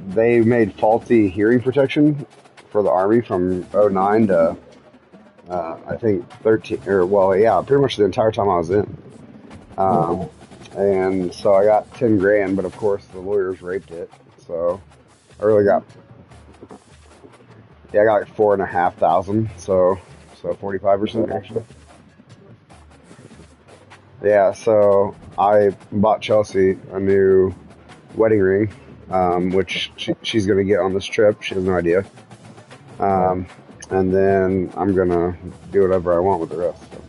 they made faulty hearing protection for the Army from '09 to I think 13, or well, yeah, pretty much the entire time I was in. Um, and so I got 10 grand, but of course the lawyers raped it. So I really got, yeah, I got like 4,500. So 45% actually. Yeah, so I bought Chelsea a new wedding ring, which she's going to get on this trip. She has no idea. Um, and then I'm going to do whatever I want with the rest. So.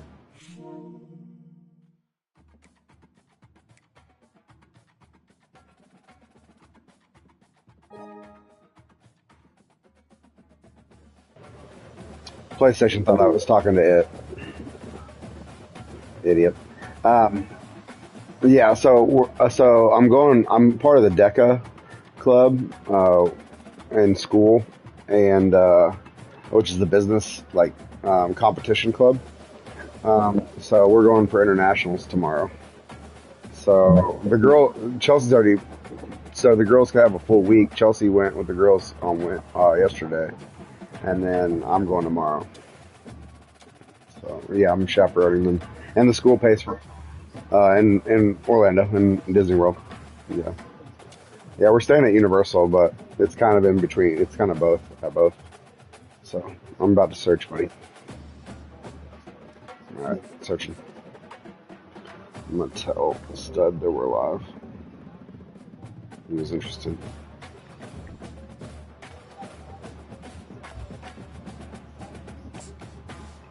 PlayStation thought I was talking to it. Idiot. Um, yeah, so I'm part of the DECA club in school, and which is the business competition club. So we're going for internationals tomorrow. So Chelsea's already. So the girls could have a full week. Chelsea went with the girls yesterday, and then I'm going tomorrow. So yeah, I'm chaperoning them, and the school pays for in Orlando in Disney World. Yeah, yeah, we're staying at Universal, but it's kind of in between. It's kind of both at both. So I'm about to search, buddy. All right, searching. I'm gonna tell Stud that we're live. He was interested.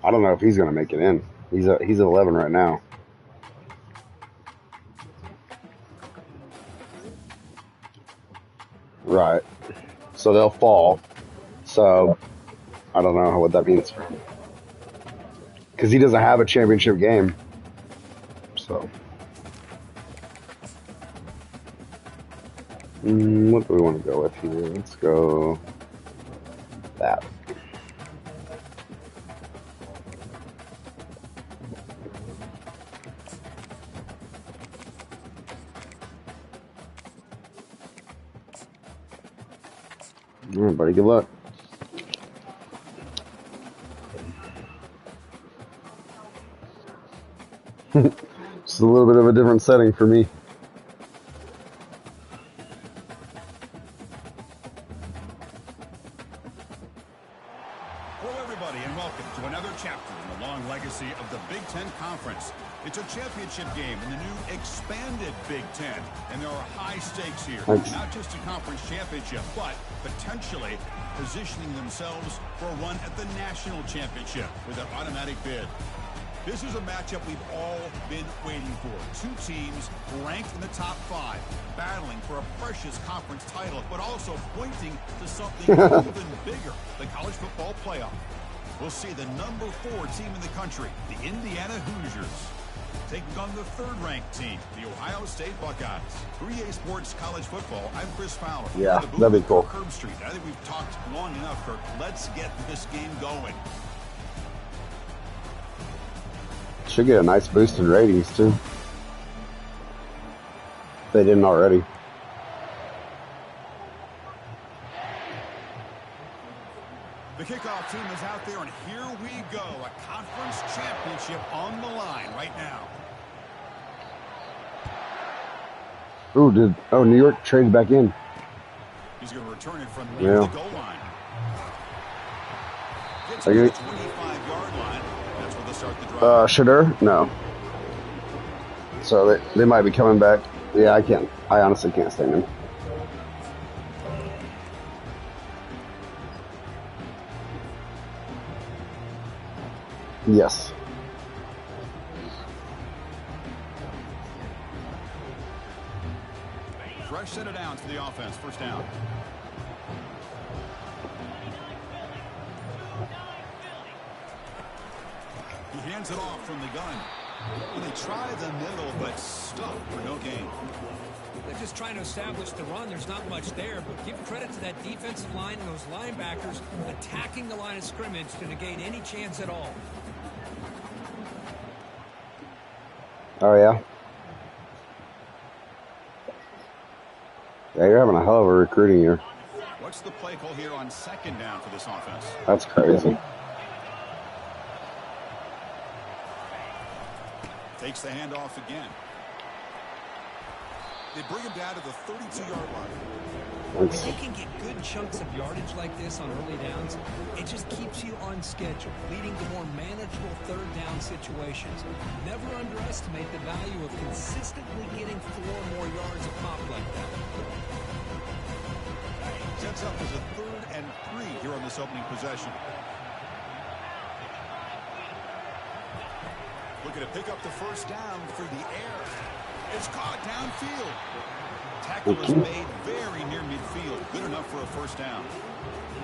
I don't know if he's gonna make it in. He's at 11 right now. Right. So they'll fall. So I don't know what that means for him. Because he doesn't have a championship game. So. What do we want to go with here? Let's go that. All right, buddy. Good luck. It's a little bit of a different setting for me. Hello, everybody, and welcome to another chapter in the long legacy of the Big Ten Conference. It's a championship game in the new expanded Big Ten, and there are high stakes here. Thanks. Not just a conference championship, but potentially positioning themselves for a run at the national championship with an automatic bid. This is a matchup we've all been waiting for. Two teams ranked in the top 5, battling for a precious conference title, but also pointing to something even bigger, the college football playoff. We'll see the number 4 team in the country, the Indiana Hoosiers, taking on the 3rd-ranked team, the Ohio State Buckeyes. 3A Sports College Football, I'm Chris Fowler. Yeah, that'd be cool. Curb Street. I think we've talked long enough, Kirk. Let's get this game going. Should get a nice boost in ratings, too. If they didn't already. The kickoff team is out there, and here we go. A conference championship on the line right now. New York traded back in. He's going to return it from near the goal line. Gets to the 25-yard line. That's where they'll start the drive. Shadur? No. So they might be coming back. Yeah, I honestly can't stand him. Yes. Fresh set of downs for the offense. First down. He hands it off from the gun. And they try the middle, but stuffed for no gain. They're just trying to establish the run. There's not much there, but give credit to that defensive line and those linebackers attacking the line of scrimmage to negate any chance at all. Oh, yeah? Yeah, you're having a hell of a recruiting year. What's the play call here on second down for this offense? That's crazy. Takes the handoff again. They bring him down to the 32-yard line. When you can get good chunks of yardage like this on early downs, it just keeps you on schedule, leading to more manageable third down situations. Never underestimate the value of consistently getting 4 more yards a pop like that. Sets up as a 3rd and 3 here on this opening possession. Looking to pick up the first down through the air. It's caught downfield. Tackle is made very near midfield. Good enough for a first down.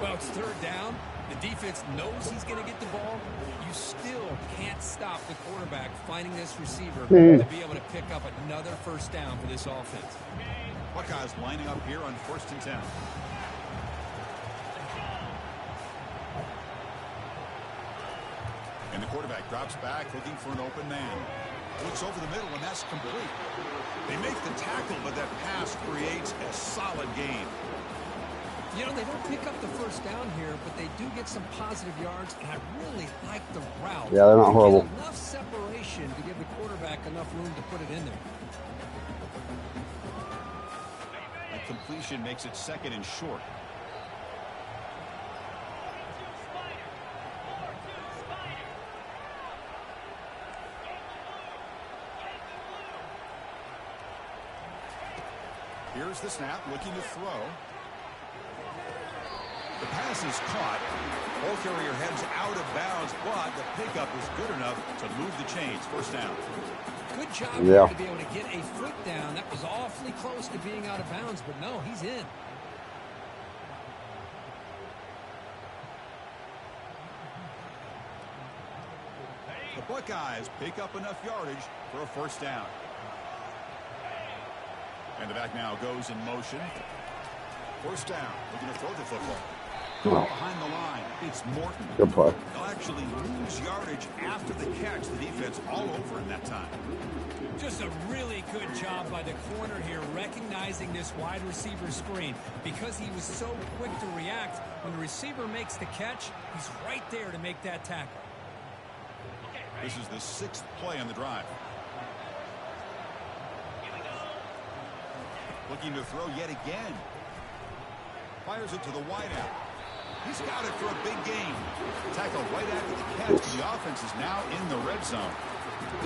Well, it's 3rd down. The defense knows he's going to get the ball. You still can't stop the quarterback finding this receiver to be able to pick up another first down for this offense. Buckeyes lining up here on 1st and 10. And the quarterback drops back looking for an open man. Looks over the middle, and that's complete. They make the tackle, but that pass creates a solid gain. You know, they don't pick up the first down here, but they do get some positive yards, and I really like the route. Yeah, they're not horrible. Enough separation to give the quarterback enough room to put it in there. A completion makes it 2nd and short. Here's the snap, looking to throw. The pass is caught. Ball carrier heads out of bounds, but the pickup is good enough to move the chains. First down. Good job here to be able to get a foot down. That was awfully close to being out of bounds, but no, he's in. The Buckeyes pick up enough yardage for a first down. And the back now goes in motion. First down. Looking to throw the football. Behind the line, it's Morton. Good play. They'll actually lose yardage after the catch. The defense all over in that time. Just a really good job by the corner here, recognizing this wide receiver screen. Because he was so quick to react, when the receiver makes the catch, he's right there to make that tackle. This is the 6th play on the drive. Looking to throw yet again. Fires it to the wideout. He's got it for a big gain. Tackle right after the catch. The offense is now in the red zone.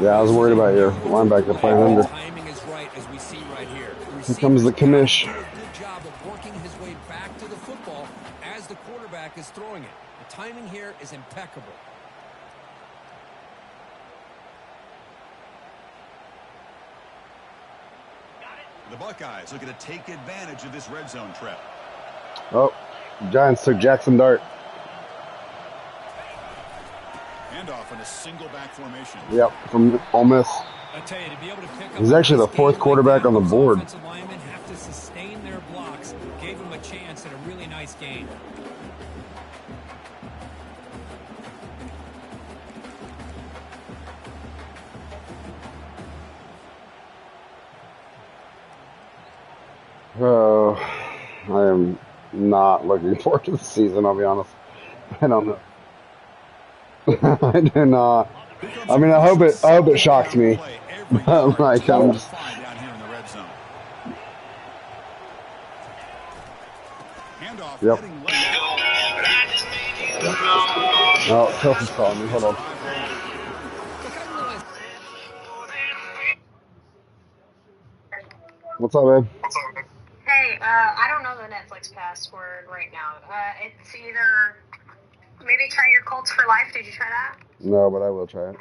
Yeah, I was worried about your linebacker playing under. Timing is right, as we see right here. Here comes the commish. Did a good job of working his way back to the football as the quarterback is throwing it. The timing here is impeccable. The Buckeyes looking to take advantage of this red zone trap. Oh, Giants took Jackson Dart. Handoff in a single back formation. Yep, from Ole Miss. I tell you, to be able to pick up He's actually the 4th quarterback on the board. Offensive linemen have to sustain their blocks. Gave him a chance at a really nice gain. Oh, I am not looking forward to the season, I'll be honest. I don't know. I do not. I mean, I hope it shocks me. But like, I'm just. Yep. Oh, Kelsey's calling me. Hold on. What's up, babe? Hey, I don't know the Netflix password right now. It's either maybe try your Colts for Life. Did you try that? No, but I will try it.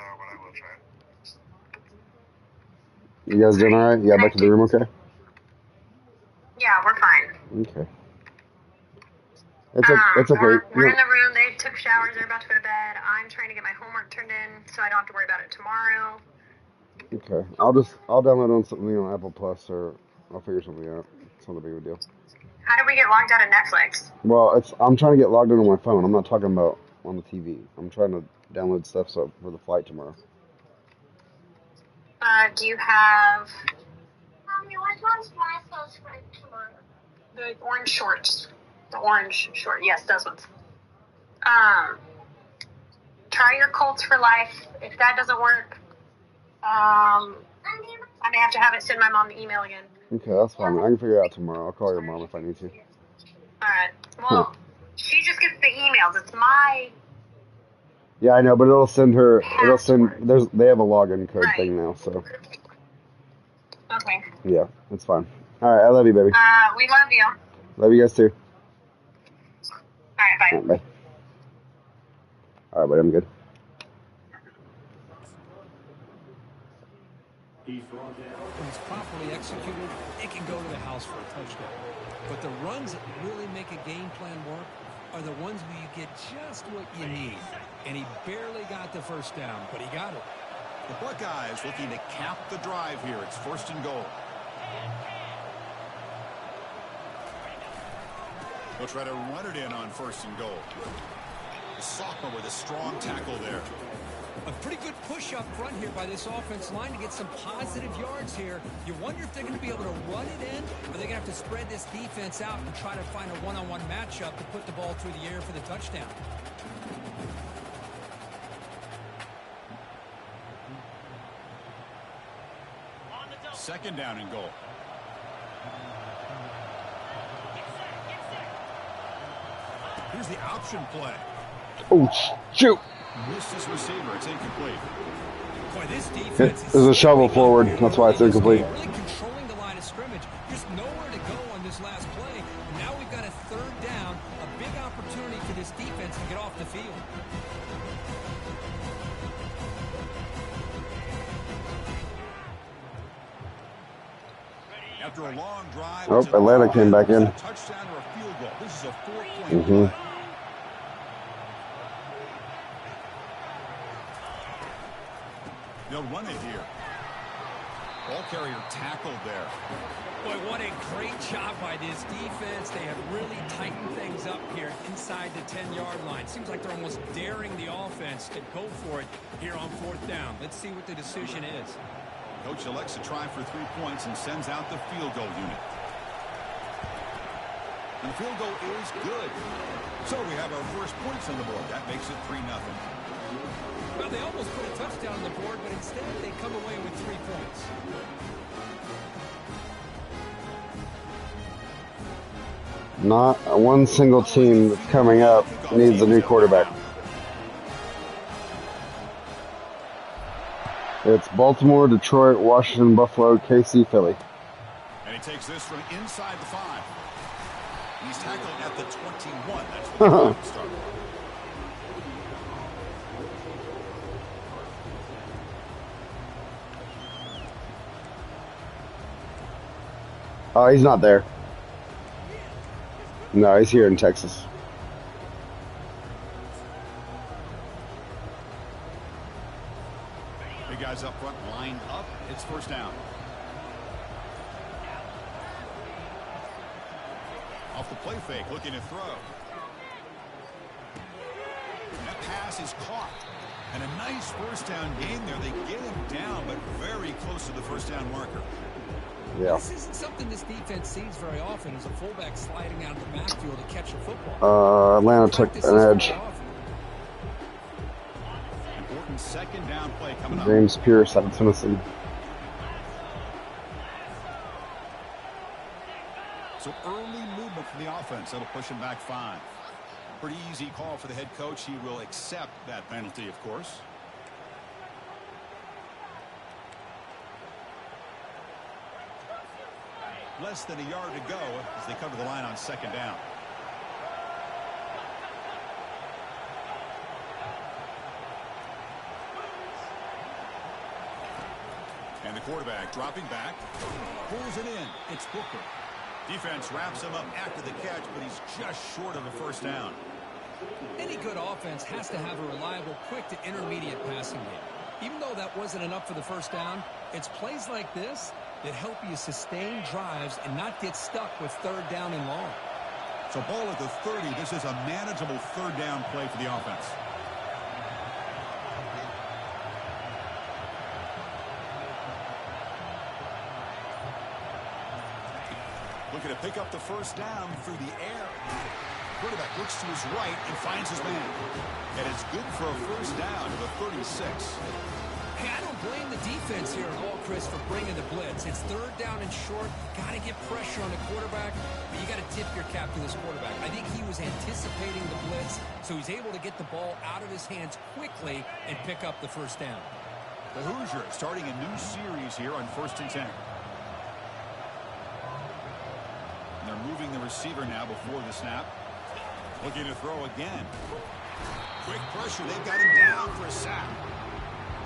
You guys doing all right? You got back to the room okay? Yeah, we're fine. Okay. It's okay. We're in the room. They took showers. They're about to go to bed. I'm trying to get my homework turned in so I don't have to worry about it tomorrow. Okay. I'll download on something on Apple Plus, or I'll figure something out. It's not a big deal. How do we get logged out of Netflix? Well, I'm trying to get logged in on my phone. I'm not talking about on the TV. I'm trying to download stuff for the flight tomorrow. Do you have... Mommy, what's my flight tomorrow? The orange shorts. The orange short. Yes, those ones. Try your Colts for life. If that doesn't work, I may have to have it send my mom the email again. Okay, that's fine. I can figure it out tomorrow. I'll call your mom if I need to. All right. Well, she just gets the emails. It's my. Yeah, I know, but it'll send her. It'll send. Password. They have a login code Right. thing now, so Okay. yeah, that's fine. All right, I love you, baby. We love you. Love you guys too. All right. Bye. All right, bye. All right, buddy, I'm good. When it's properly executed, it can go to the house for a touchdown. But the runs that really make a game plan work are the ones where you get just what you need. And he barely got the first down, but he got it. The Buckeyes looking to cap the drive here. It's 1st and goal. They'll try to run it in on 1st and goal. The sophomore with a strong tackle there. A pretty good push up front here by this offense line to get some positive yards here. You wonder if they're going to be able to run it in, or they're going to have to spread this defense out and try to find a one-on-one matchup to put the ball through the air for the touchdown. Second down and goal. Here's the option play. Oh, shoot! Missed his receiver. It's incomplete. Boy, this defense There's a shovel forward. That's why it's incomplete. Really controlling the line of scrimmage. There's nowhere to go on this last play. Now we've got a 3rd down, a big opportunity for this defense to get off the field. After a long drive, Oh, Atlanta came back in. A touchdown or a field goal. This is a 4-point play. They'll run it here. Ball carrier tackled there. Boy, what a great job by this defense. They have really tightened things up here inside the 10-yard line. Seems like they're almost daring the offense to go for it here on 4th down. Let's see what the decision is. Coach elects to try for 3 points and sends out the field goal unit. And the field goal is good. So we have our first points on the board. That makes it 3-0. Well, they almost put a touchdown on the board, but instead they come away with 3 points. Not one single team that's coming up needs a new quarterback. It's Baltimore, Detroit, Washington, Buffalo, KC, Philly. And he takes this from inside the 5. He's tackled at the 21. That's where the clock started. Oh, he's not there. No, he's here in Texas. Big guys up front, line up. It's 1st down. Off the play fake, looking to throw. That pass is caught. And a nice 1st down gain there. They get him down, but very close to the 1st down marker. Yeah. This isn't something this defense sees very often, as a fullback sliding out of the backfield to catch a football. Atlanta took an edge. Important 2nd down play coming up. James Pierce out of Tennessee. So early movement from the offense. That'll push him back 5. Pretty easy call for the head coach. He will accept that penalty, of course. Less than a yard to go as they cover the line on 2nd down. And the quarterback dropping back. Pulls it in. It's Booker. Defense wraps him up after the catch, but he's just short of a 1st down. Any good offense has to have a reliable, quick to intermediate passing game. Even though that wasn't enough for the 1st down, it's plays like this that help you sustain drives and not get stuck with 3rd down and long. So ball at the 30. This is a manageable 3rd down play for the offense. Looking to pick up the first down through the air. Quarterback looks to his right and finds his man. And it's good for a first down to the 36. Hey, I don't blame the defense here at all, Chris, for bringing the blitz. It's third down and short. Got to get pressure on the quarterback, but you got to tip your cap to this quarterback. I think he was anticipating the blitz, so he's able to get the ball out of his hands quickly and pick up the first down. The Hoosiers starting a new series here on 1st and 10. And they're moving the receiver now before the snap. Looking to throw again. Quick pressure. They've got him down for a sack.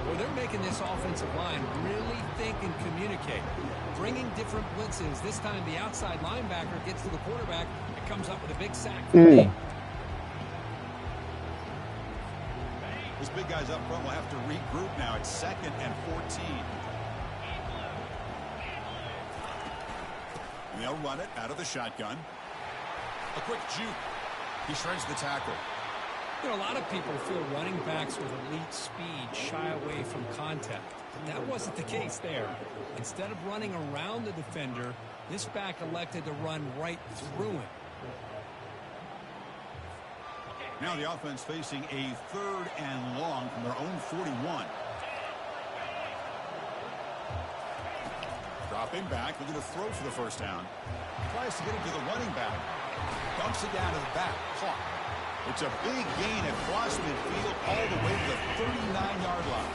Well, they're making this offensive line really think and communicate. Bringing different blitzes. This time the outside linebacker gets to the quarterback and comes up with a big sack for me. Those big guys up front will have to regroup now. It's 2nd and 14. And they'll run it out of the shotgun. A quick juke. He shreds the tackle. You know, a lot of people feel running backs with elite speed shy away from contact. And that wasn't the case there. Instead of running around the defender, this back elected to run right through him. Now the offense facing a 3rd and long from their own 41. Dropping back, looking to throw for the first down. Tries to get it to the running back. Dumps it down to the back. Caught. It's a big gain across midfield all the way to the 39-yard line.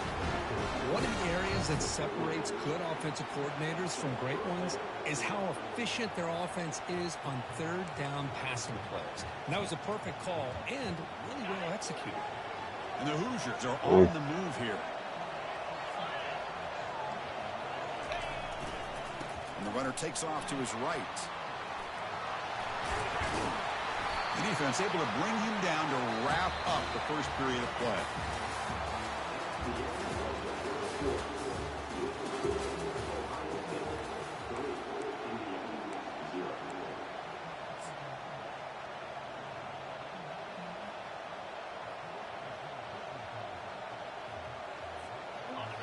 One of the areas that separates good offensive coordinators from great ones is how efficient their offense is on third down passing plays. And that was a perfect call and really well executed. And the Hoosiers are on the move here. And the runner takes off to his right. The defense able to bring him down to wrap up the first period of play.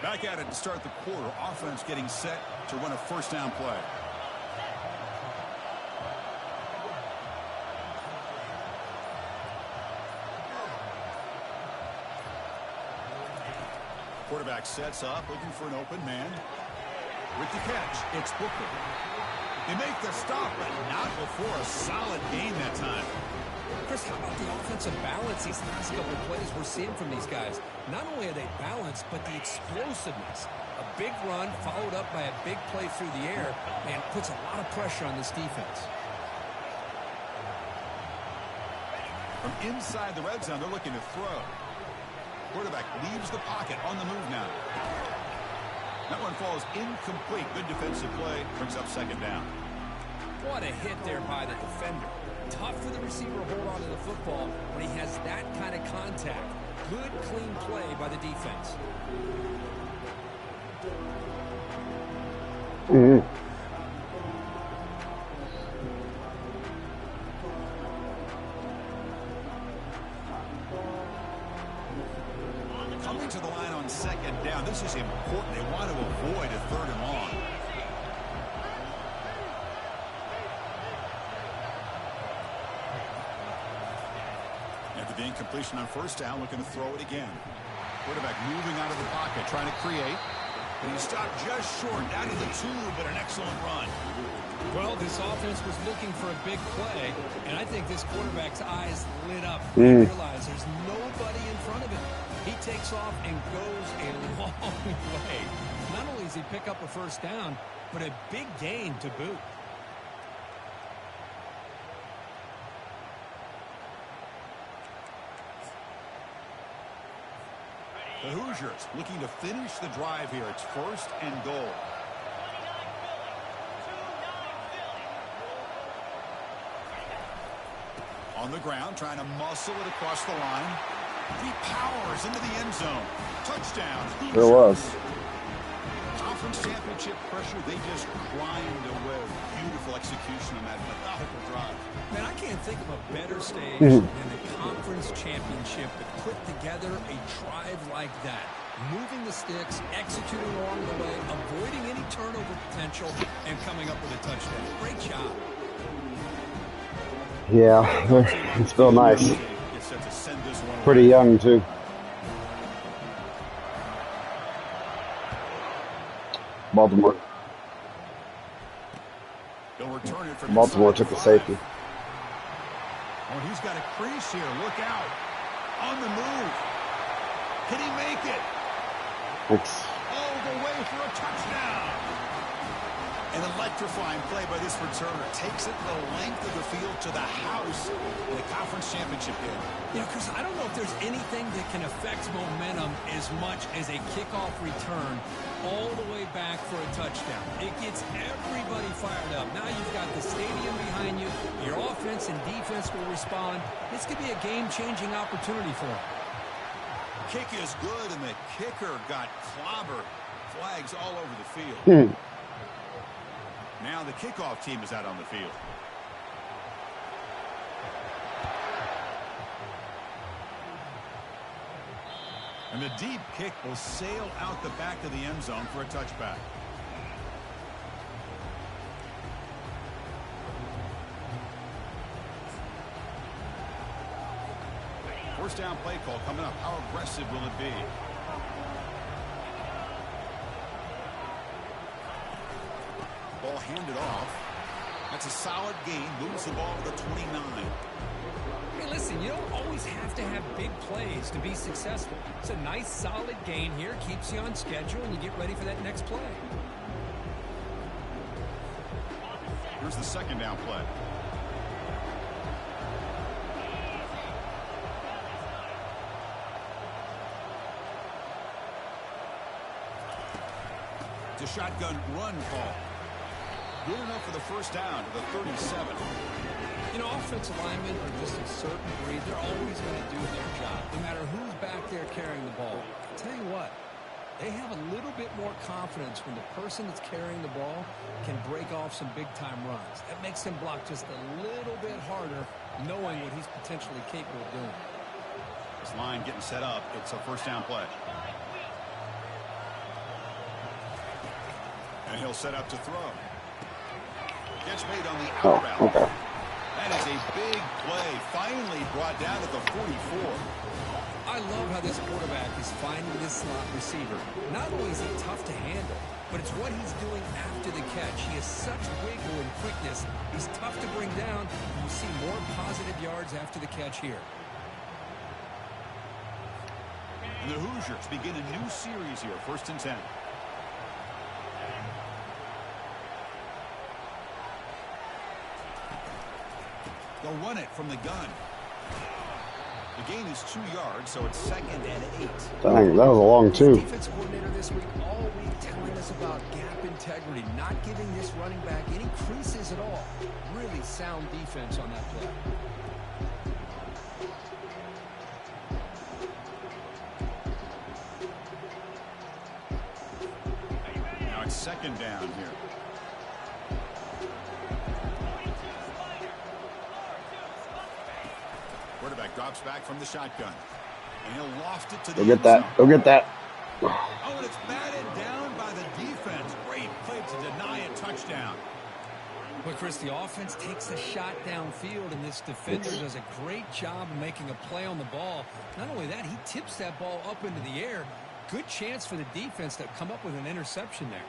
Back at it to start the quarter. Offense getting set to run a first down play. Quarterback sets up, looking for an open man. With the catch, it's Booker. They make the stop, but not before a solid gain that time. Chris, how about the offensive balance these last couple of plays we're seeing from these guys? Not only are they balanced, but the explosiveness. A big run followed up by a big play through the air, and puts a lot of pressure on this defense. From inside the red zone, they're looking to throw. Quarterback leaves the pocket on the move now. That one falls incomplete. Good defensive play. Brings up 2nd down. What a hit there by the defender. Tough for the receiver to hold on to the football when he has that kind of contact. Good, clean play by the defense. Coming to the line on 2nd down. This is important. They want to avoid a 3rd and long. After the incompletion on 1st down, looking to throw it again. Quarterback moving out of the pocket, trying to create. And he stopped just short, down to the 2, but an excellent run. Well, this offense was looking for a big play, and I think this quarterback's eyes lit up. He realized there's nobody in front of him. He takes off and goes a long way. Not only does he pick up a first down, but a big gain to boot. The Hoosiers looking to finish the drive here. It's 1st and goal. On the ground, trying to muscle it across the line. He powers into the end zone. Touchdown. Hoosiers. There was. Conference championship pressure, they just grind away. Beautiful execution on that methodical drive. Man, I can't think of a better stage than the conference championship to put together a drive like that. Moving the sticks, executing along the way, avoiding any turnover potential, and coming up with a touchdown. Great job. Yeah, it's still nice. Gets set to send this one Pretty away. young, too. Baltimore. He'll return it from Baltimore inside took the 5. safety. Oh, he's got a crease here. Look out. On the move. Can he make it? Thanks. All the way for a touchdown. An electrifying play by this returner. Takes it the length of the field to the house in a conference championship game. Yeah, Chris, I don't know if there's anything that can affect momentum as much as a kickoff return all the way back for a touchdown. It gets everybody fired up. Now you've got the stadium behind you. Your offense and defense will respond. This could be a game-changing opportunity for them. Kick is good, and the kicker got clobbered. Flags all over the field. Now the kickoff team is out on the field. And the deep kick will sail out the back of the end zone for a touchback. First down play call coming up. How aggressive will it be? Ball handed off. That's a solid gain. Moves the ball to the 29. Hey, listen, you don't always have to have big plays to be successful. It's a nice, solid gain here. Keeps you on schedule, and you get ready for that next play. Here's the second down play. It's a shotgun run call. Good enough for the first down to the 37. You know, offensive linemen are just a certain breed. They're always going to do their job, no matter who's back there carrying the ball. I'll tell you what, they have a little bit more confidence when the person that's carrying the ball can break off some big-time runs. That makes him block just a little bit harder, knowing what he's potentially capable of doing. This line getting set up. It's a first down play. And he'll set up to throw. Catch made on the out route. Okay. That is a big play. Finally brought down at the 44. I love how this quarterback is finding this slot receiver. Not only is he tough to handle, but it's what he's doing after the catch. He has such wiggle and quickness. He's tough to bring down. You see more positive yards after the catch here. And the Hoosiers begin a new series here. 1st and 10. They'll run it from the gun. The gain is 2 yards, so it's 2nd and 8. Dang, that was a long two. Defense coordinator this week all week telling us about gap integrity, not giving this running back any creases at all. Really sound defense on that play. Now it's 2nd down here. Quarterback drops back from the shotgun. And he'll loft it to the Go get that. end zone. Go get that. Oh, and it's batted down by the defense. Great play to deny a touchdown. But Chris, the offense takes a shot downfield, and this defender does a great job of making a play on the ball. Not only that, he tips that ball up into the air. Good chance for the defense to come up with an interception there.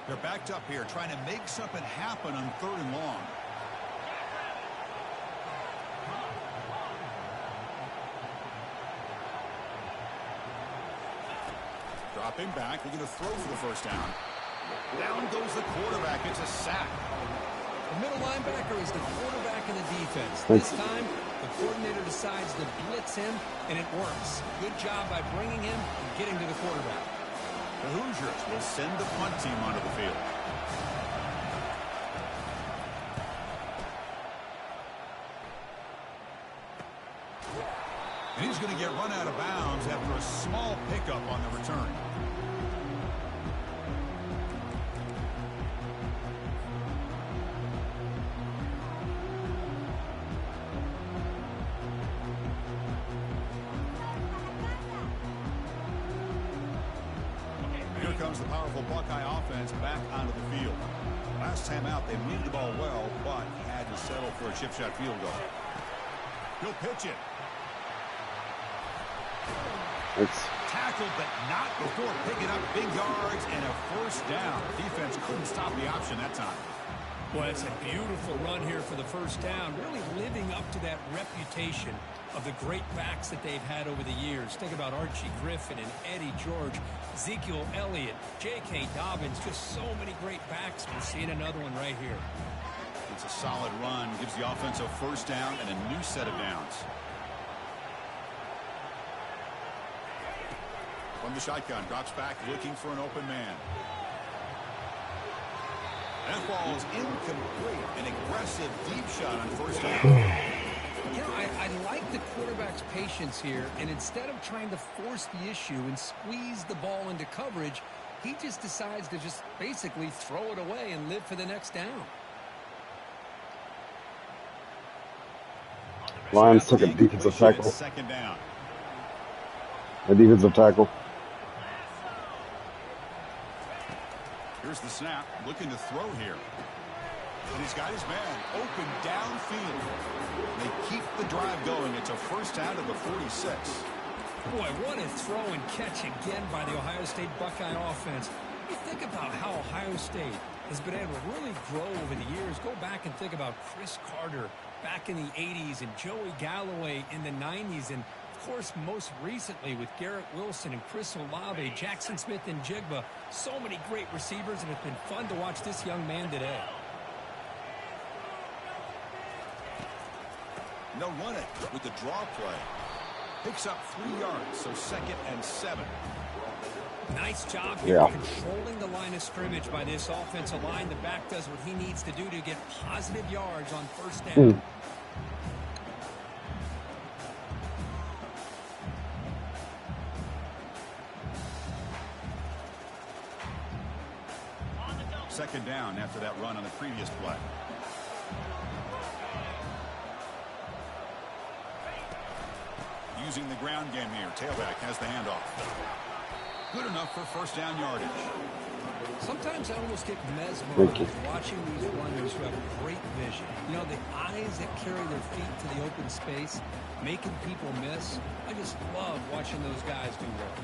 They're backed up here trying to make something happen on 3rd and long. Dropping back, they're going to throw for the first down. Down goes the quarterback. It's a sack. The middle linebacker is the quarterback in the defense. This time, the coordinator decides to blitz him, and it works. Good job by bringing him and getting to the quarterback. The Hoosiers will send the punt team onto the field. And he's going to get run out of bounds after a small pickup on the return. Here comes the powerful Buckeye offense back onto the field. Last time out, they moved the ball well, but had to settle for a chip shot field goal. He'll pitch it. Tackled, but not before picking up big yards and a first down. Defense couldn't stop the option that time. Well, it's a beautiful run here for the first down, really living up to that reputation of the great backs that they've had over the years. Think about Archie Griffin and Eddie George, Ezekiel Elliott, J.K. Dobbins, just so many great backs. We're seeing another one right here. It's a solid run, gives the offense a first down and a new set of downs. From the shotgun, drops back looking for an open man. That ball is incomplete. An aggressive deep shot on first down. You know, I like the quarterback's patience here, and instead of trying to force the issue and squeeze the ball into coverage, he just decides to just basically throw it away and live for the next down. Lions took a defensive tackle. Second down. A defensive tackle. Here's the snap, looking to throw here. And he's got his man open downfield. They keep the drive going. It's a first down to the 46. Boy, what a throw and catch again by the Ohio State Buckeye offense. You think about how Ohio State has been able to really grow over the years. Go back and think about Chris Carter back in the 80s and Joey Galloway in the 90s. And, of course, most recently with Garrett Wilson and Chris Olave, Jackson Smith and Jigba. So many great receivers, and it's been fun to watch this young man today. They'll run it with the draw play. Picks up 3 yards, so 2nd and 7. Nice job here controlling the line of scrimmage by this offensive line. The back does what he needs to do to get positive yards on first down. Second down after that run on the previous play. Using the ground game here. Tailback has the handoff. Good enough for first down yardage. Sometimes I almost get mesmerized watching these runners who have great vision. You know, the eyes that carry their feet to the open space, making people miss. I just love watching those guys do work.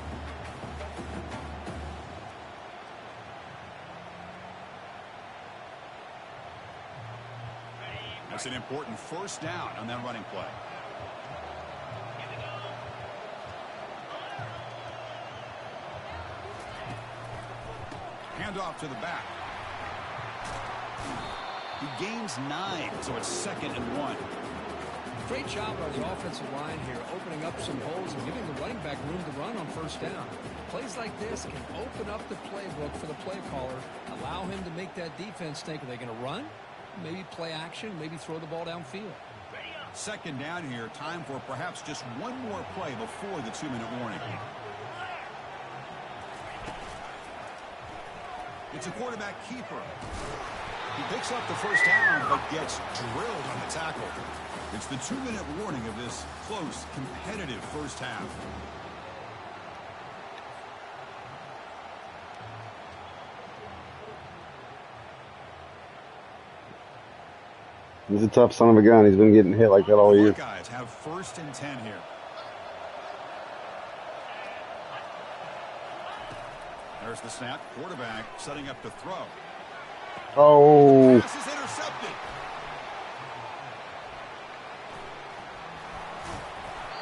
That's an important first down on that running play. Handoff to the back. He gains 9, so it's 2nd and 1. Great job by the offensive line here, opening up some holes and giving the running back room to run on first down. Plays like this can open up the playbook for the play caller, allow him to make that defense think, are they going to run? Maybe play action, maybe throw the ball downfield. Second down here, time for perhaps just one more play before the 2-minute warning. It's a quarterback keeper. He picks up the first down, but gets drilled on the tackle. It's the 2-minute warning of this close, competitive first half. He's a tough son of a gun. He's been getting hit like that all year. Buckeyes have 1st and 10 here. There's the snap. Quarterback setting up to throw. Oh. Pass is intercepted.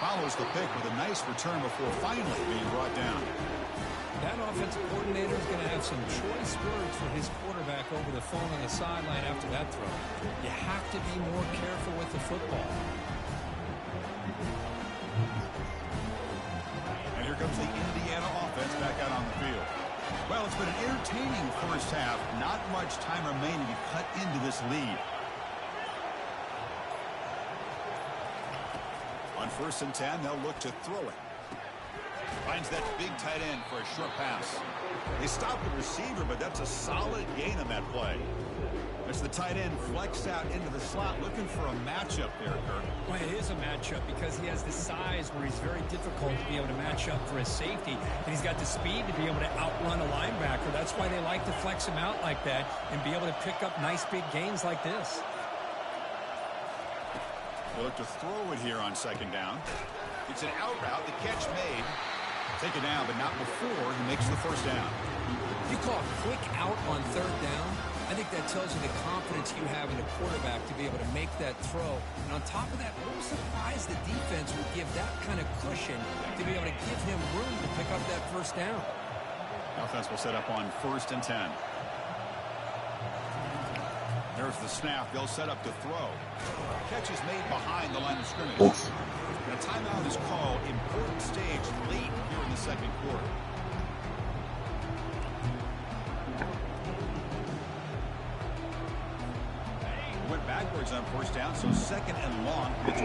Follows the pick with a nice return before finally being brought down. That offensive coordinator is going to have some choice words for his quarterback over the phone on the sideline after that throw. You have to be more careful with the football. And here comes the Indiana offense back out on the field. Well, it's been an entertaining first half. Not much time remaining to cut into this lead. On 1st and 10, they'll look to throw it. Finds that big tight end for a short pass. They stop the receiver, but that's a solid gain on that play. As the tight end flexed out into the slot, looking for a matchup there, Kirk. Well, it is a matchup because he has the size where he's very difficult to be able to match up for his safety, and he's got the speed to be able to outrun a linebacker. That's why they like to flex him out like that and be able to pick up nice big gains like this. They look to throw it here on second down. It's an out route. The catch made. Take it down, but not before he makes the first down. You call a quick out on third down. I think that tells you the confidence you have in a quarterback to be able to make that throw. And on top of that, a little surprised the defense would give that kind of cushion to be able to give him room to pick up that first down. Offense will set up on 1st and 10. There's the snap. They'll set up to throw. Catch is made behind the line of scrimmage. And a timeout is called. Important stage late here in the second quarter. Went backwards on first down, so second and long to 24.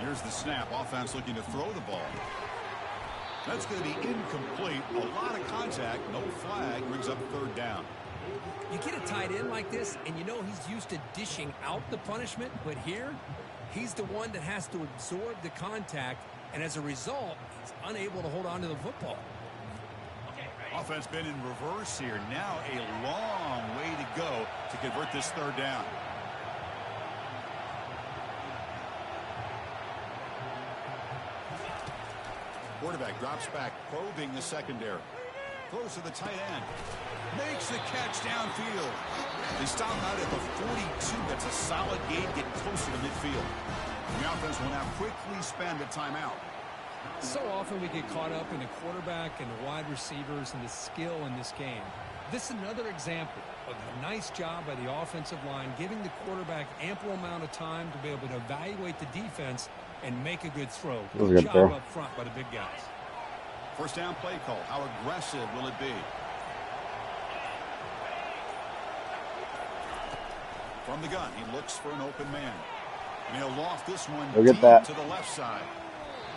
Here's the snap. Offense looking to throw the ball. That's going to be incomplete. A lot of contact. No flag. Brings up third down. You get a tight end like this, and you know he's used to dishing out the punishment, but here, he's the one that has to absorb the contact, and as a result, he's unable to hold on to the football. Offense been in reverse here. Now a long way to go to convert this third down. Quarterback drops back, probing the secondary. Throws to the tight end. Makes the catch downfield. They stop out at the 42. That's a solid gain, getting closer to midfield. The offense will now quickly spend a timeout. So often we get caught up in the quarterback and the wide receivers and the skill in this game. This is another example of a nice job by the offensive line, giving the quarterback ample amount of time to be able to evaluate the defense and make a good throw. Good job up front by the big guys. First down play call. How aggressive will it be? From the gun, he looks for an open man. And he'll loft this one deep to the left side.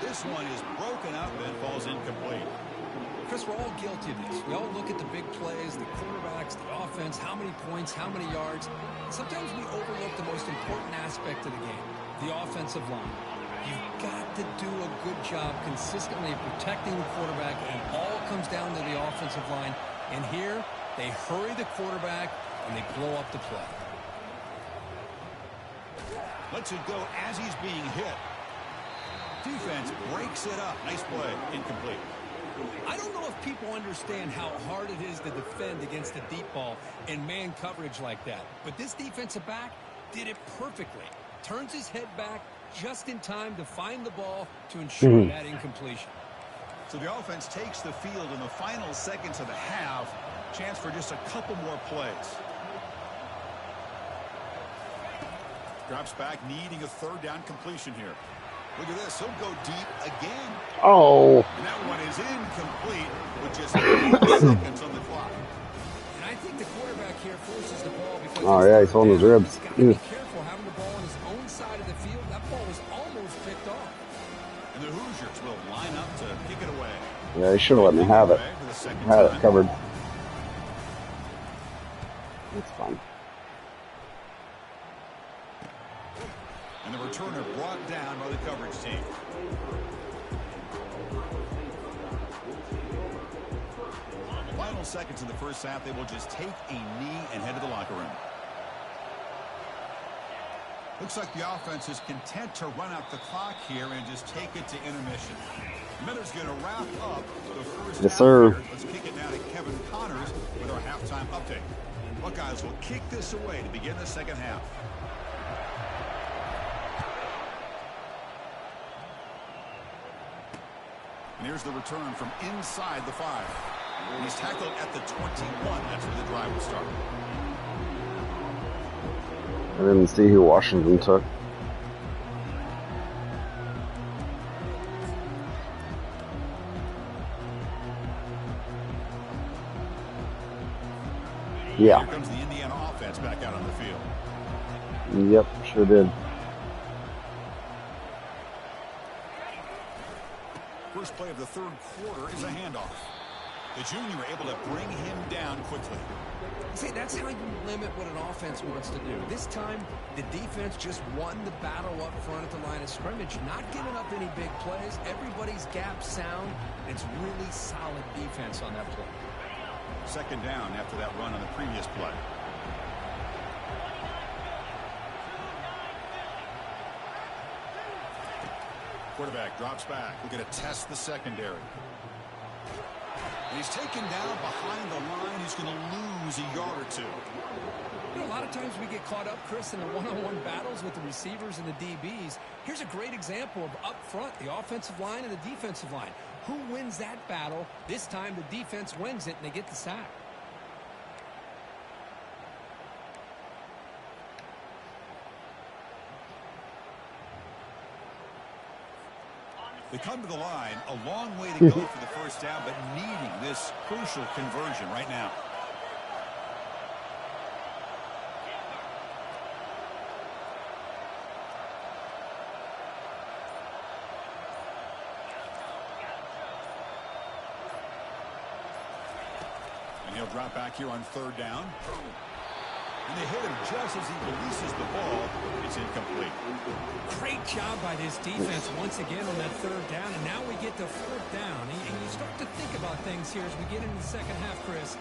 This one is broken up and falls incomplete. Chris, we're all guilty of this. We all look at the big plays, the quarterbacks, the offense, how many points, how many yards. Sometimes we overlook the most important aspect of the game, the offensive line. You've got to do a good job consistently protecting the quarterback, and it all comes down to the offensive line. And here, they hurry the quarterback, and they blow up the play. Lets it go as he's being hit. Defense breaks it up. Nice play. Incomplete. I don't know if people understand how hard it is to defend against a deep ball in man coverage like that. But this defensive back did it perfectly. Turns his head back just in time to find the ball to ensure that incompletion. So the offense takes the field in the final seconds of the half. Chance for just a couple more plays. Drops back, needing a third down completion here. Look at this. He'll go deep again. Oh. And that one is incomplete with just 8 seconds on the clock. And I think the quarterback here forces the ball because he's holding his ribs. He's got to be careful having the ball on his own side of the field. That ball was almost picked off. And the Hoosiers will line up to kick it away. Yeah, he should have let me have it. Had it covered. It's fine. And the returner brought down by the coverage team. Final seconds in the first half, they will just take a knee and head to the locker room. Looks like the offense is content to run out the clock here and just take it to intermission. Miller's going to wrap up the first half. Here. Let's kick it now to Kevin Connors with our halftime update. Buckeyes will kick this away to begin the second half. And here's the return from inside the 5. He's tackled at the 21. That's where the drive will start. I didn't see who Washington took. Yeah. Here comes the Indiana offense back out on the field. Yep, sure did. First play of the third quarter is a handoff. The junior able to bring him down quickly. See, that's how you limit what an offense wants to do. This time, the defense just won the battle up front at the line of scrimmage, not giving up any big plays. Everybody's gap sound. It's really solid defense on that play. Second down after that run on the previous play. Quarterback drops back. We're going to test the secondary. And he's taken down behind the line. He's going to lose a yard or two. You know, a lot of times we get caught up, Chris, in the one-on-one battles with the receivers and the DBs. Here's a great example of up front, the offensive line and the defensive line. Who wins that battle? This time the defense wins it, and they get the sack. They come to the line, a long way to go for the first down, but needing this crucial conversion right now. And he'll drop back here on third down. And they hit him just as he releases the ball. It's incomplete. Great job by this defense once again on that third down. And now we get to fourth down. And you start to think about things here as we get into the second half, Chris.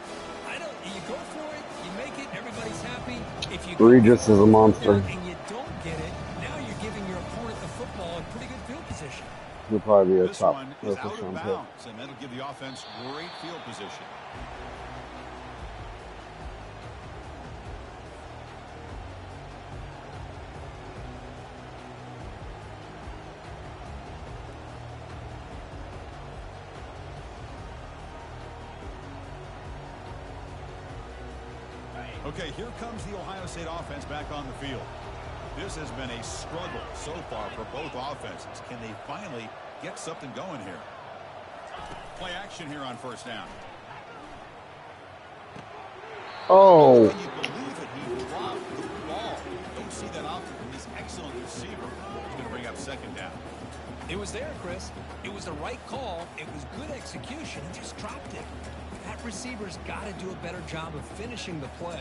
You go for it, you make it, everybody's happy. If you Regis is a monster. And you don't get it, now you're giving your opponent the football in pretty good field position. He'll probably be a This top one is out of round pick. bounds, and that'll give the offense great field position. Okay, here comes the Ohio State offense back on the field. This has been a struggle so far for both offenses. Can they finally get something going here? Play action here on first down. Oh. Can you believe it? He dropped the ball. Don't see that often from this excellent receiver. He's going to bring up second down. It was there, Chris. It was the right call. It was good execution. He just dropped it. That receiver's got to do a better job of finishing the play.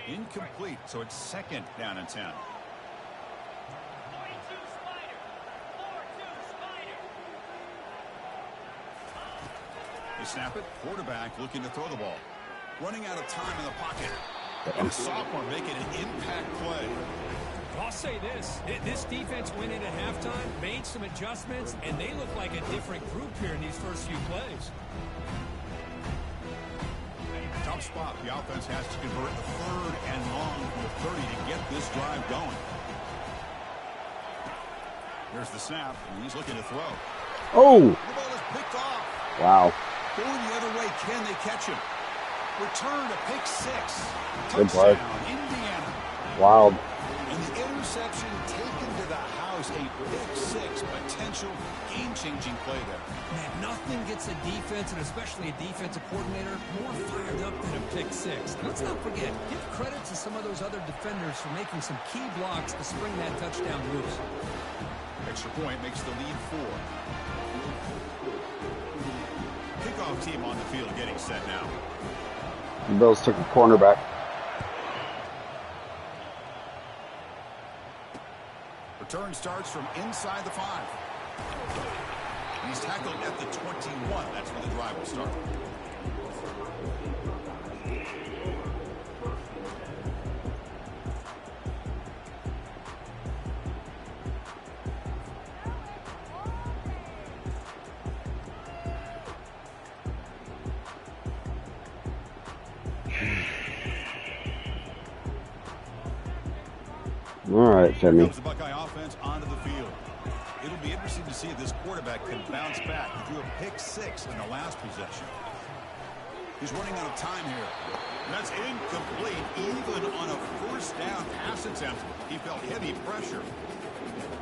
Incomplete, so it's second down and 10. They snap it. Quarterback looking to throw the ball. Running out of time in the pocket. And a sophomore making an impact play. I'll say this. This defense went in at halftime, made some adjustments, and they look like a different group here in these first few plays. Tough spot. The offense has to convert the third and long from the 30 to get this drive going. Here's the snap, and he's looking to throw. Oh. The ball is picked off. Wow. Going the other way, can they catch him? Return to pick six. Good play. Touchdown, Indiana. Wild. And the interception taken to the house. A pick six. Potential game-changing play there. Man, nothing gets a defense, and especially a defensive coordinator, more fired up than a pick six. Let's not forget, give credit to some of those other defenders for making some key blocks to spring that touchdown loose. Extra point makes the lead 4. Kickoff team on the field getting set now. The Bills took a cornerback. Return starts from inside the 5. He's tackled at the 21. That's where the drive will start. All right, Here Femi. comes the Buckeye offense onto the field. It'll be interesting to see if this quarterback can bounce back. He threw a pick six in the last possession. He's running out of time here. That's incomplete. Even on a first down pass attempt, he felt heavy pressure.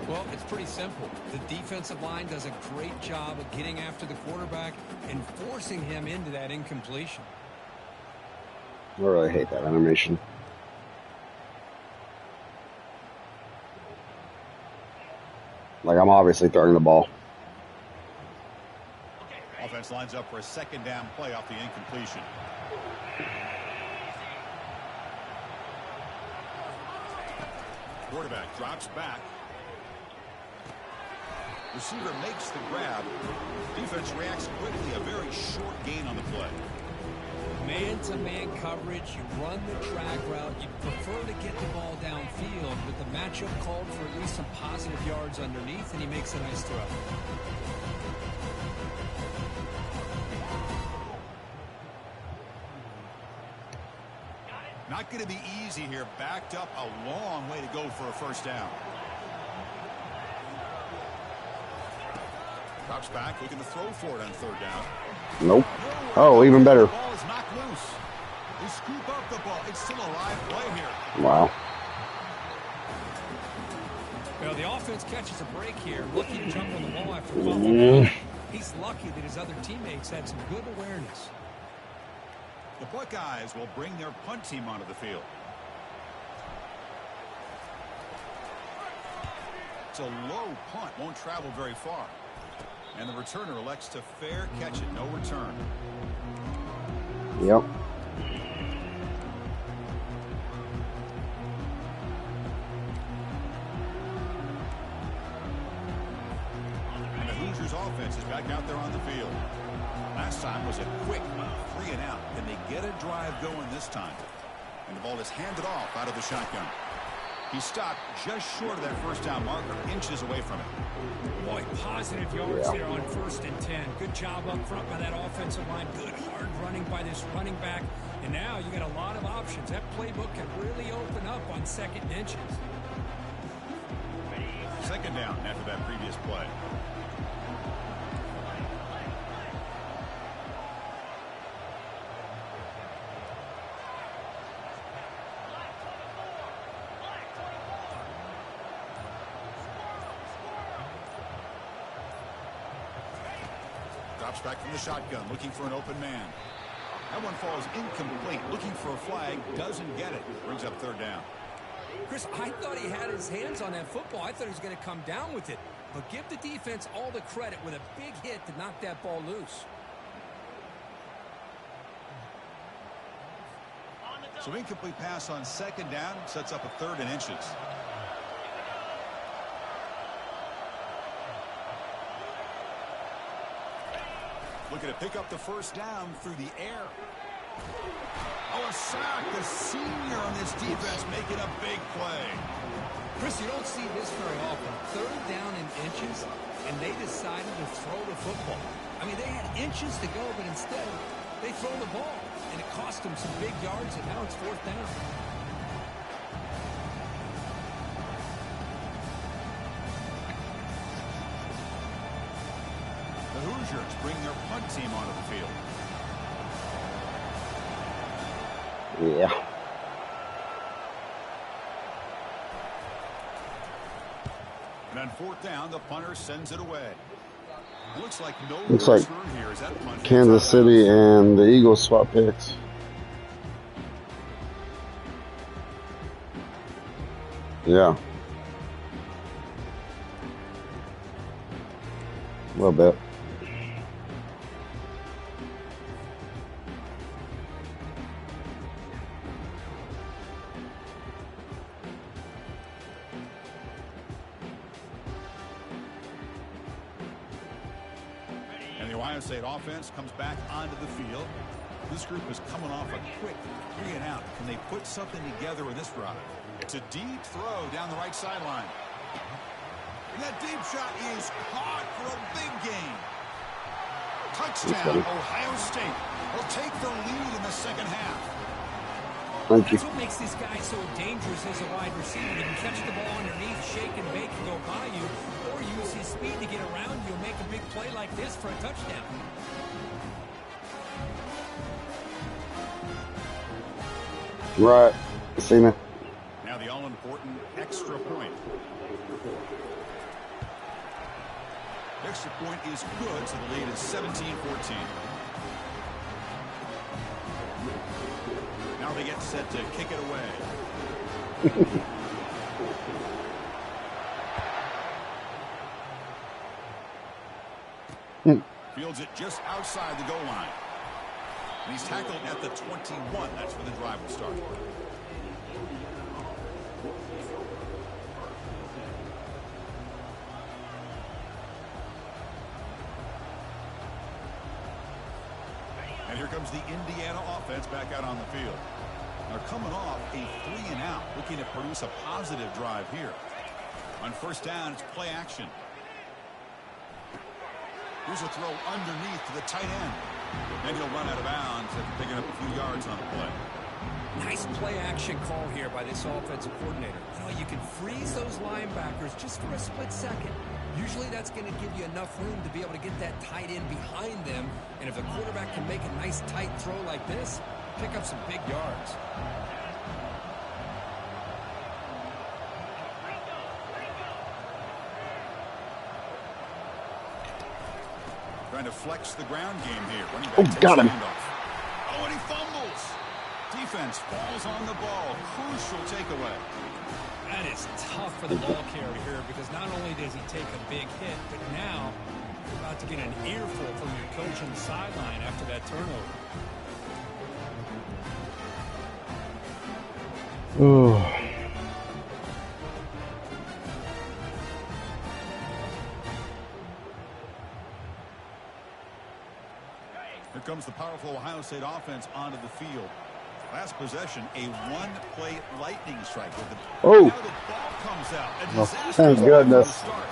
Well, it's pretty simple. The defensive line does a great job of getting after the quarterback and forcing him into that incompletion. I really hate that animation. Like, I'm obviously throwing the ball. Offense lines up for a second down play off the incompletion. Quarterback drops back. Receiver makes the grab. Defense reacts quickly. A very short gain on the play. Man-to-man coverage. You run the track route. You prefer to get the ball downfield, but the matchup called for at least some positive yards underneath, and he makes a nice throw. Not going to be easy here. Backed up a long way to go for a first down. Drops back, looking to throw for it on third down. Nope. Oh, even better. The ball is knocked loose. They scoop up the ball. It's still a live play here. Wow. Well, the offense catches a break here, looking to jump on the ball after fumbling. He's lucky that his other teammates had some good awareness. The Buckeyes will bring their punt team onto the field. It's a low punt, won't travel very far. And the returner elects to fair catch it, no return. Yep. And the Hoosiers offense is back out there on the field. Last time was a quick 3 and out. Can they get a drive going this time? And the ball is handed off out of the shotgun. He stopped just short of that first down marker, inches away from it. Boy, positive yards there on 1st and 10. Good job up front by that offensive line. Good hard running by this running back. And now you got a lot of options. That playbook can really open up on 2nd and inches. Second down after that previous play. Drops back from the shotgun, looking for an open man. That one falls incomplete, looking for a flag, doesn't get it. Brings up third down. Chris, I thought he had his hands on that football. I thought he was going to come down with it. But give the defense all the credit with a big hit to knock that ball loose. So incomplete pass on second down, sets up a 3rd and inches. Looking to pick up the first down through the air. Oh, a sack. The senior on this defense making a big play. Chris, you don't see this very often. 3rd down in inches, and they decided to throw the football. I mean, they had inches to go, but instead, they throw the ball. And it cost them some big yards, and now it's 4th down. The Hoosiers bring their punt team onto the field. Yeah. And on 4th down, the punter sends it away. It looks like no Looks like return here as that punt Kansas City and the Eagles swap picks. Yeah. A little bit. And the Ohio State offense comes back onto the field. This group is coming off a quick 3 and out. Can they put something together in this drive? It's a deep throw down the right sideline. And that deep shot is caught for a big gain. Touchdown, Ohio State will take the lead in the second half. Thank you. That's what makes this guy so dangerous as a wide receiver. He can catch the ball underneath, shake and bake and go by you, or use his speed to get around you and make a big play like this for a touchdown. Right. Seen it. Now the all-important extra point. Extra point is good, so the lead is 17-14. Now they get set to kick it away. Fields it just outside the goal line. And he's tackled at the 21. That's where the drive will start. And here comes the Indiana offense back out on the field. They're coming off a 3-and-out, looking to produce a positive drive here. On first down, it's play action. Here's a throw underneath to the tight end. And he'll run out of bounds after picking up a few yards on the play. Nice play action call here by this offensive coordinator. You know, you can freeze those linebackers just for a split second. Usually that's going to give you enough room to be able to get that tight end behind them. And if the quarterback can make a nice tight throw like this, pick up some big yards. Trying to flex the ground game here. Oh, got him. Oh, and he fumbles. Defense falls on the ball. Crucial takeaway. That is tough for the ball carrier here because not only does he take a big hit, but now you're about to get an earful from your coach on the sideline after that turnover. Oh. Here comes the powerful Ohio State offense onto the field. Last possession, a one-play lightning strike with the Oh. now the ball comes out. A Oh, disaster thank goodness. start.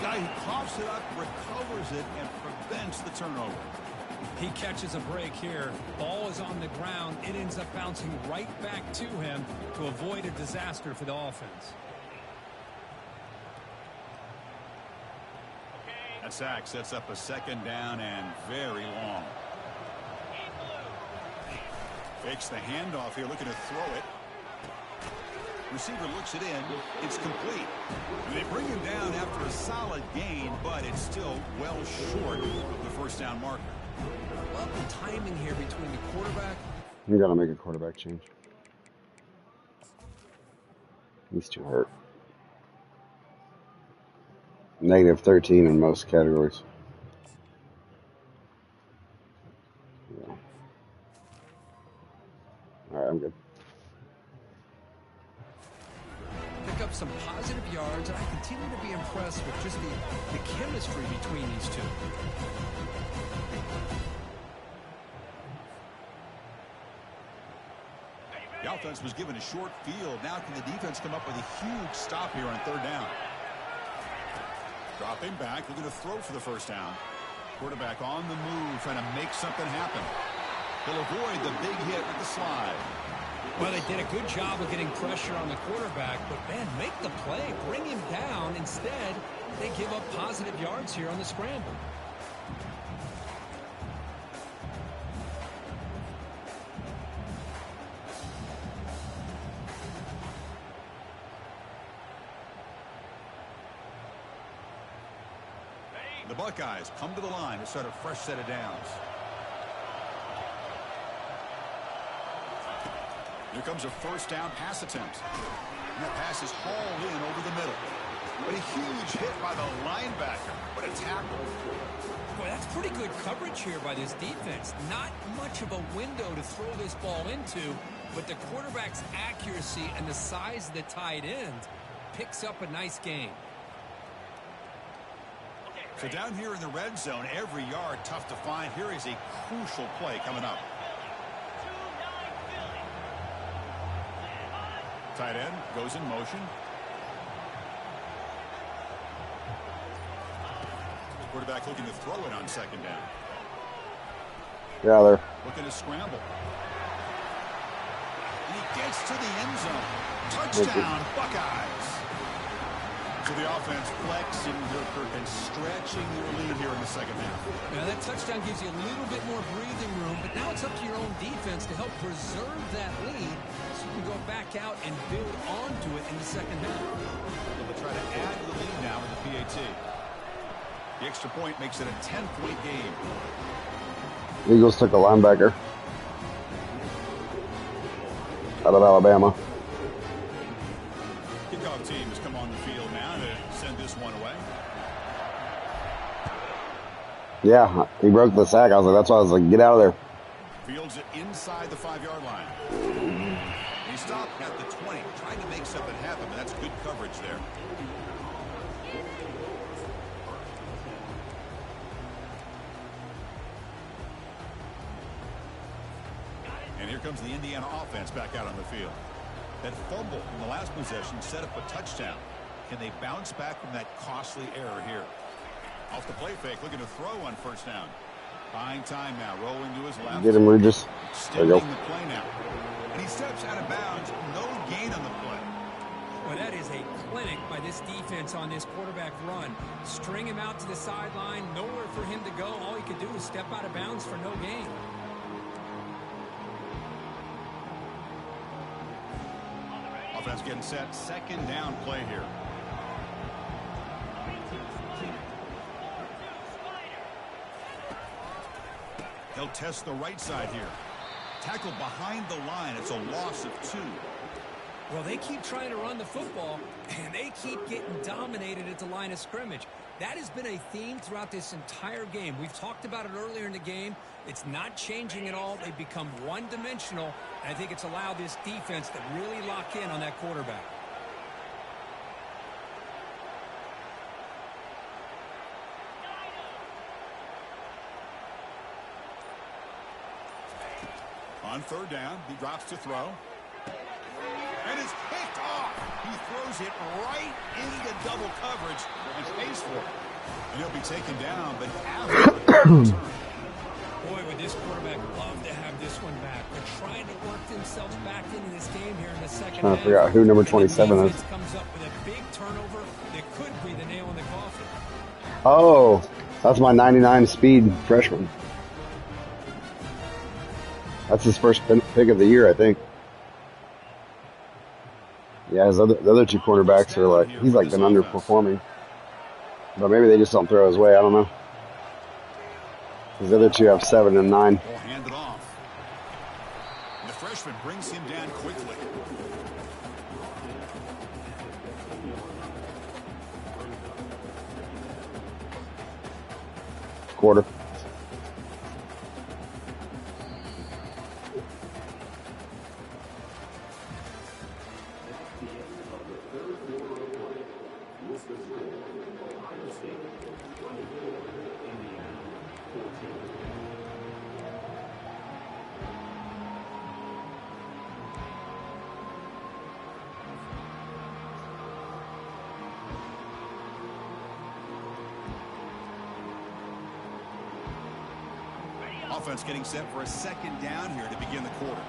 Guy who coughs it up, recovers it, and prevents the turnover. He catches a break here. Ball is on the ground. It ends up bouncing right back to him to avoid a disaster for the offense. That sack sets up a second down and very long. Fakes the handoff here, looking to throw it. Receiver looks it in. It's complete. And they bring him down after a solid gain, but it's still well short of the first down marker. Love the timing here between the quarterback. You gotta make a quarterback change. He's too hurt. Negative 13 in most categories. Yeah. All right, I'm good. Pick up some positive yards, and I continue to be impressed with just the chemistry between these two. The offense was given a short field. Now can the defense come up with a huge stop here on third down? Dropping back, looking to throw for the first down. Quarterback on the move, trying to make something happen. He'll avoid the big hit with the slide. Well, they did a good job of getting pressure on the quarterback, but, man, make the play. Bring him down. Instead, they give up positive yards here on the scramble. The Buckeyes come to the line to start a fresh set of downs. Here comes a first down pass attempt. And that pass is hauled in over the middle. But a huge hit by the linebacker. What a tackle. Boy, that's pretty good coverage here by this defense. Not much of a window to throw this ball into, but the quarterback's accuracy and the size of the tight end picks up a nice gain. So down here in the red zone, every yard tough to find. Here is a crucial play coming up. Tight end goes in motion. Quarterback looking to throw it on second down. Yeah, there. Looking to scramble. And he gets to the end zone. Touchdown, Buckeyes. So the offense flexing and stretching their lead here in the second half. Now that touchdown gives you a little bit more breathing room, but now it's up to your own defense to help preserve that lead so you can go back out and build onto it in the second half. They'll try to add to the lead now with the PAT. The extra point makes it a 10-point game. Eagles took a linebacker out of Alabama. Kickoff team has come on the field now to send this one away. Yeah, he broke the sack. I was like, that's why I was like, get out of there. Fields it inside the 5-yard line. He stopped at the 20, trying to make something happen, but that's good coverage there. And here comes the Indiana offense back out on the field. That fumble in the last possession set up a touchdown. Can they bounce back from that costly error here? Off the play fake, looking to throw on first down. Buying time now, rolling to his left. Get him, Regis. There you go. The play now. And he steps out of bounds, no gain on the play. Well, that is a clinic by this defense on this quarterback run. String him out to the sideline, nowhere for him to go. All he could do was step out of bounds for no gain. Offense getting set, second down play here. They'll test the right side here. Tackle behind the line. It's a loss of 2. Well, they keep trying to run the football, and they keep getting dominated at the line of scrimmage. That has been a theme throughout this entire game. We've talked about it earlier in the game. It's not changing at all. They've become one-dimensional, and I think it's allowed this defense to really lock in on that quarterback. On third down, he drops to throw. And it's picked off. He throws it right into double coverage and pays for it. And he'll be taken down, but after the return. Boy, would this quarterback love to have this one back. They're trying to work themselves back into this game here in the second half. I forgot who number 27 is. Comes up with a big turnover that could be the nail in the coffin. Oh, that's my 99 speed freshman. That's his first pick of the year, I think. Yeah, the other two cornerbacks are like, he's like been underperforming. But maybe they just don't throw his way, I don't know. Because the other two have 7 and 9. We'll hand it off. And the freshman brings him down quickly. Quarter. Offense getting set for a second down here to begin the quarter.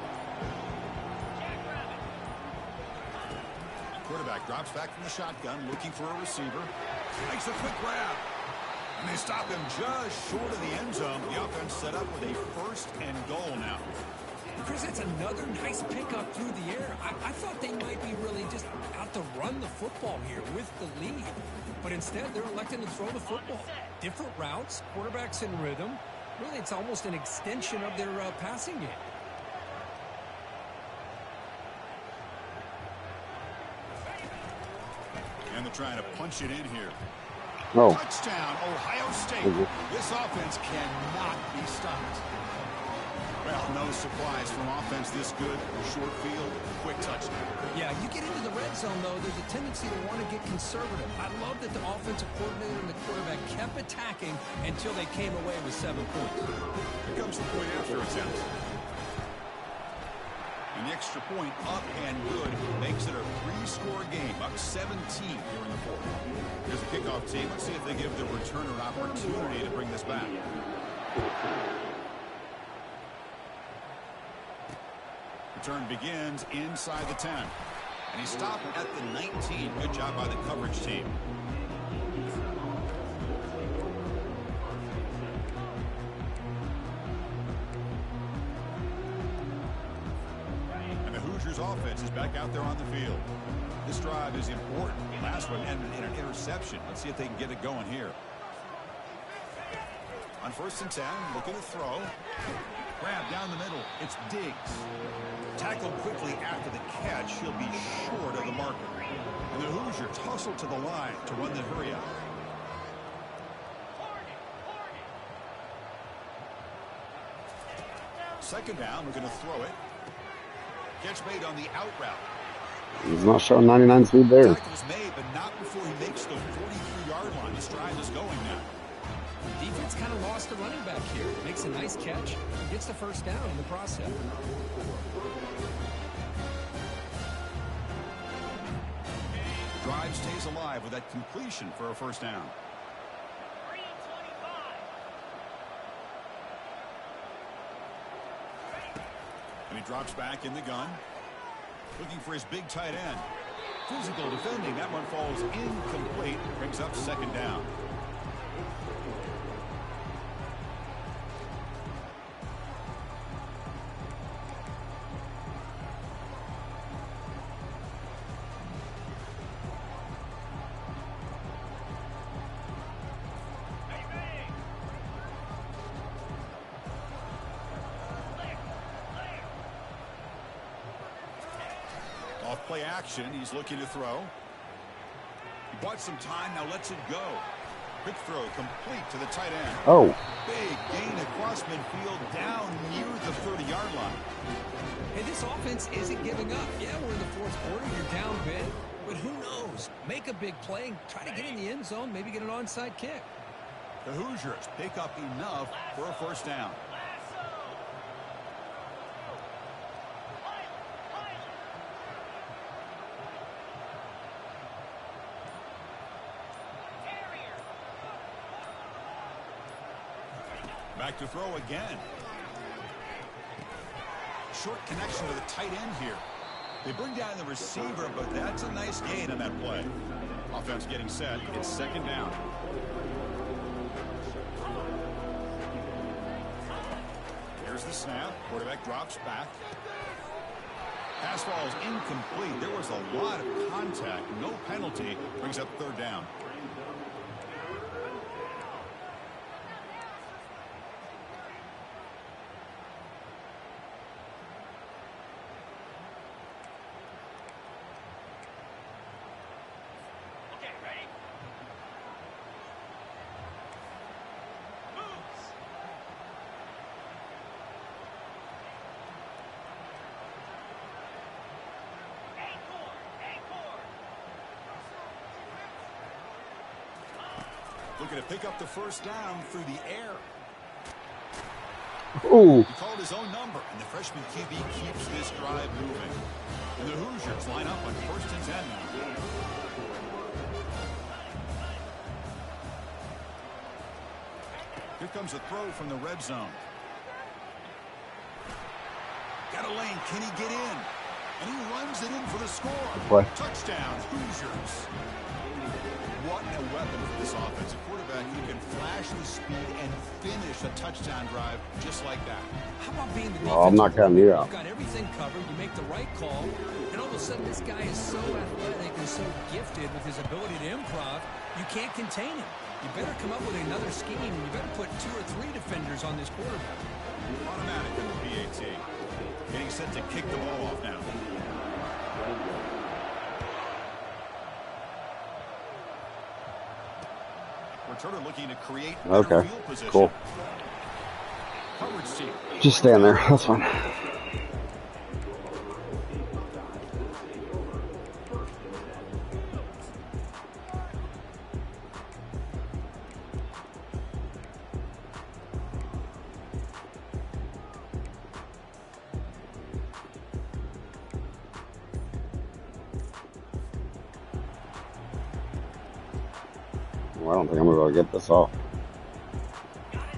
Quarterback drops back from the shotgun, looking for a receiver. Makes a quick grab. And they stop him just short of the end zone. The offense set up with a first and goal now. Chris, that's another nice pickup through the air. I thought they might be really just out to run the football here with the lead. But instead, they're electing to throw the football. Different routes, quarterbacks in rhythm. Really, it's almost an extension of their passing game. And they're trying to punch it in here. Oh. Touchdown, Ohio State. This offense cannot be stopped. Well, no surprise from offense this good. Short field, quick touchdown. Yeah, you get into the red zone, though, there's a tendency to want to get conservative. I love that the offensive coordinator and the quarterback kept attacking until they came away with 7 points. Here comes the point after attempt. And the extra point up and good makes it a 3-score game, up 17 here in the fourth. Here's the kickoff team. Let's see if they give the returner an opportunity to bring this back. Return begins inside the 10. And he stopped at the 19. Good job by the coverage team. And the Hoosiers offense is back out there on the field. This drive is important. Last one ended in an interception. Let's see if they can get it going here. On 1st and 10, looking to throw. Grab down the middle. It's Diggs. Tackled quickly after the catch. He'll be short of the marker. And the Hoosiers hustle to the line to run the hurry out. Second down, we're going to throw it. Catch made on the out route. He's not showing 99 speed there. Tackle's made, but not before he makes the 43-yard line. This drive is going now. Defense kind of lost the running back here. Makes a nice catch. Gets the first down in the process. Drive stays alive with that completion for a first down. And he drops back in the gun. Looking for his big tight end. Physical defending. That one falls incomplete. Brings up second down. Off play action, he's looking to throw. He bought some time, now lets it go. Quick throw, complete to the tight end. Oh. Big gain across midfield, down near the 30-yard line. Hey, this offense isn't giving up. Yeah, we're in the 4th quarter, you're down big, but who knows? Make a big play, try to get in the end zone, maybe get an onside kick. The Hoosiers pick up enough for a first down. Back to throw again. Short connection to the tight end here. They bring down the receiver, but that's a nice gain on that play. Offense getting set. It's second down. Here's the snap. Quarterback drops back. Pass ball is incomplete. There was a lot of contact. No penalty. Brings up third down. Looking to pick up the first down through the air. Ooh. He called his own number, and the freshman QB keeps this drive moving. And the Hoosiers line up on 1st and 10 now. Here comes a throw from the red zone. Got a lane. Can he get in? And he runs it in for the score. What? Touchdown, Hoosiers. What a weapon for this offense. A quarterback who can flash with speed and finish a touchdown drive just like that. How about being the defense? Oh, I'm not counting you out. You've got everything covered. You make the right call. And all of a sudden, this guy is so athletic and so gifted with his ability to improv, you can't contain him. You better come up with another scheme. You better put 2 or 3 defenders on this quarterback. Automatic in the PAT. Getting set to kick the ball off now. Returner looking to create better field position. Cool. Coverage team. Just stand there. That's fine. I don't think I'm going to get this off.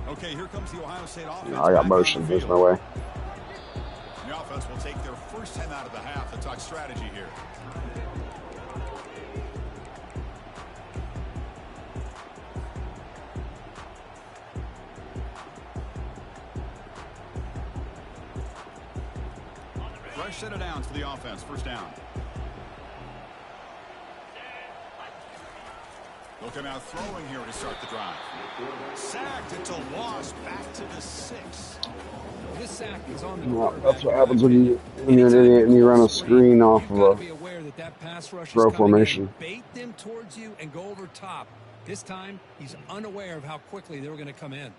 Okay, here comes the Ohio State offense. No, I got motion. There's no way. The offense will take their first time out of the half to talk strategy here. Fresh set of downs for the offense. First down. They'll come out throwing here to start the drive. Sacked. It's a loss. Back to the 6. This sack is on the that's what happens when you're an idiot and you run a screen off of a throw formation. Bait them towards you and go over top. This time, he's unaware of how quickly they were going to come in.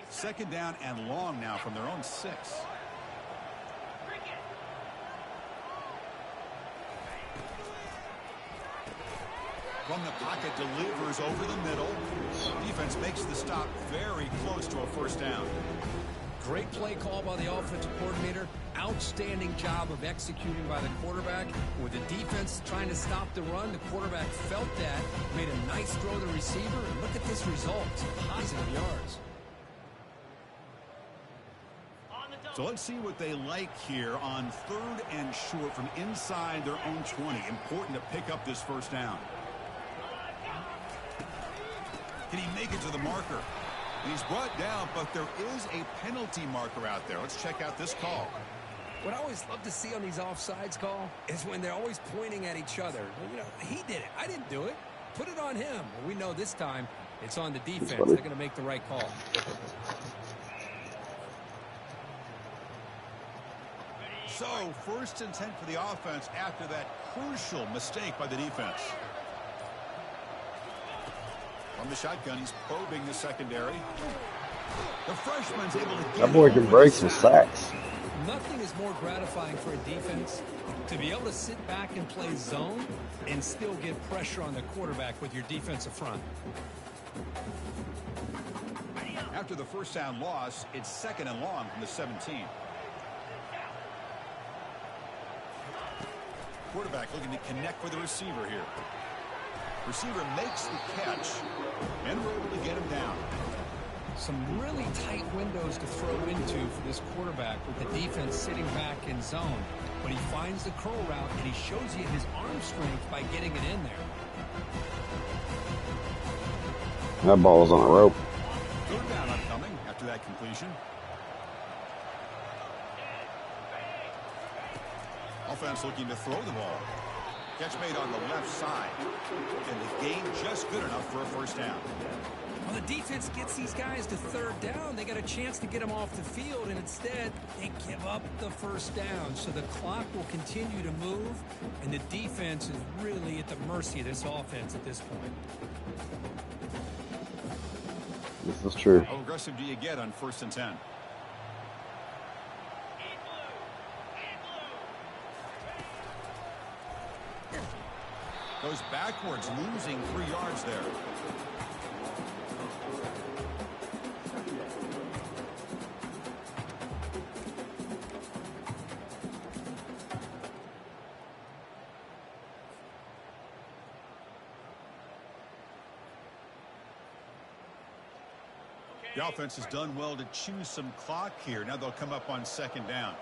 Second down and long now from their own 6. From the pocket, delivers over the middle. Defense makes the stop very close to a first down. Great play call by the offensive coordinator. Outstanding job of executing by the quarterback. With the defense trying to stop the run, the quarterback felt that, made a nice throw to the receiver, and look at this result. Positive yards. So let's see what they like here on 3rd and short from inside their own 20. Important to pick up this first down. Can he make it to the marker? And he's brought down, but there is a penalty marker out there. Let's check out this call. What I always love to see on these offsides call is when they're always pointing at each other. You know, he did it. I didn't do it. Put it on him. Well, we know this time it's on the defense. They're going to make the right call. So, 1st and 10 for the offense after that crucial mistake by the defense. From the shotgun, he's probing the secondary. The freshman's able to get that boy can break some sacks. Nothing is more gratifying for a defense to be able to sit back and play zone and still get pressure on the quarterback with your defensive front. After the first down loss, it's 2nd and long from the 17. Quarterback looking to connect with the receiver here. Receiver makes the catch, and we're able to get him down. Some really tight windows to throw into for this quarterback with the defense sitting back in zone. But he finds the curl route, and he shows you his arm strength by getting it in there. That ball was on a rope. 3rd down upcoming after that completion. Offense looking to throw the ball. Catch made on the left side. And the gain just good enough for a first down. Well, the defense gets these guys to 3rd down. They got a chance to get them off the field, and instead they give up the first down. So the clock will continue to move, and the defense is really at the mercy of this offense at this point. This is true. How aggressive do you get on 1st and 10? Goes backwards, losing 3 yards there. The offense has done well to choose some clock here. Now they'll come up on 2nd down.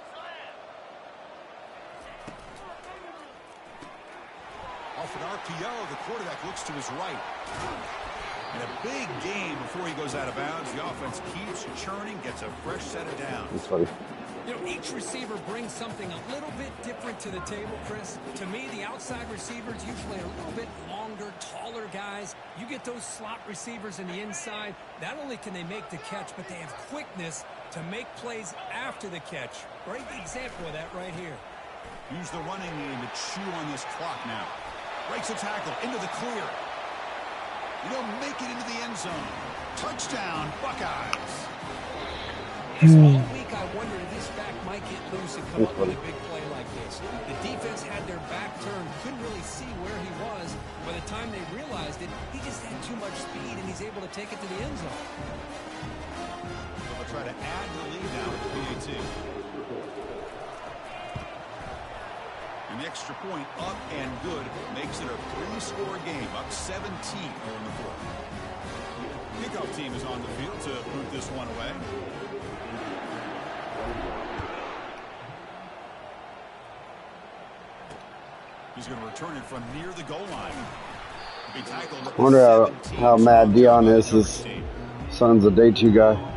Off an RPO, the quarterback looks to his right. And a big gain before he goes out of bounds. The offense keeps churning, gets a fresh set of downs. That's funny. You know, each receiver brings something a little bit different to the table, Chris. To me, the outside receivers usually a little bit longer, taller guys. You get those slot receivers in the inside. Not only can they make the catch, but they have quickness to make plays after the catch. Great example of that right here. Use the running game to chew on this clock now. Breaks a tackle into the clear. He'll make it into the end zone. Touchdown, Buckeyes. All week I wondered if this back might get loose and come up with a big play like this. The defense had their back turned, couldn't really see where he was. By the time they realized it, he just had too much speed, and he's able to take it to the end zone. So they'll try to add to the lead now with the PAT. And And the extra point up and good makes it a 3-score game, up 17 here in the fourth. Kickoff team is on the field to boot this one away. He's going to return it from near the goal line. I wonder how mad Dion is. His son's a day 2 guy.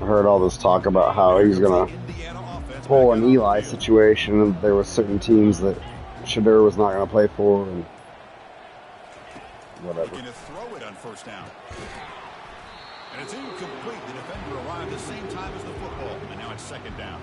I heard all this talk about how he's going to pull an Eli situation, and there were certain teams that Shedeur was not going to play for, and whatever. Going to throw it on first down. And it's incomplete. The defender arrived at the same time as the football, and now it's second down.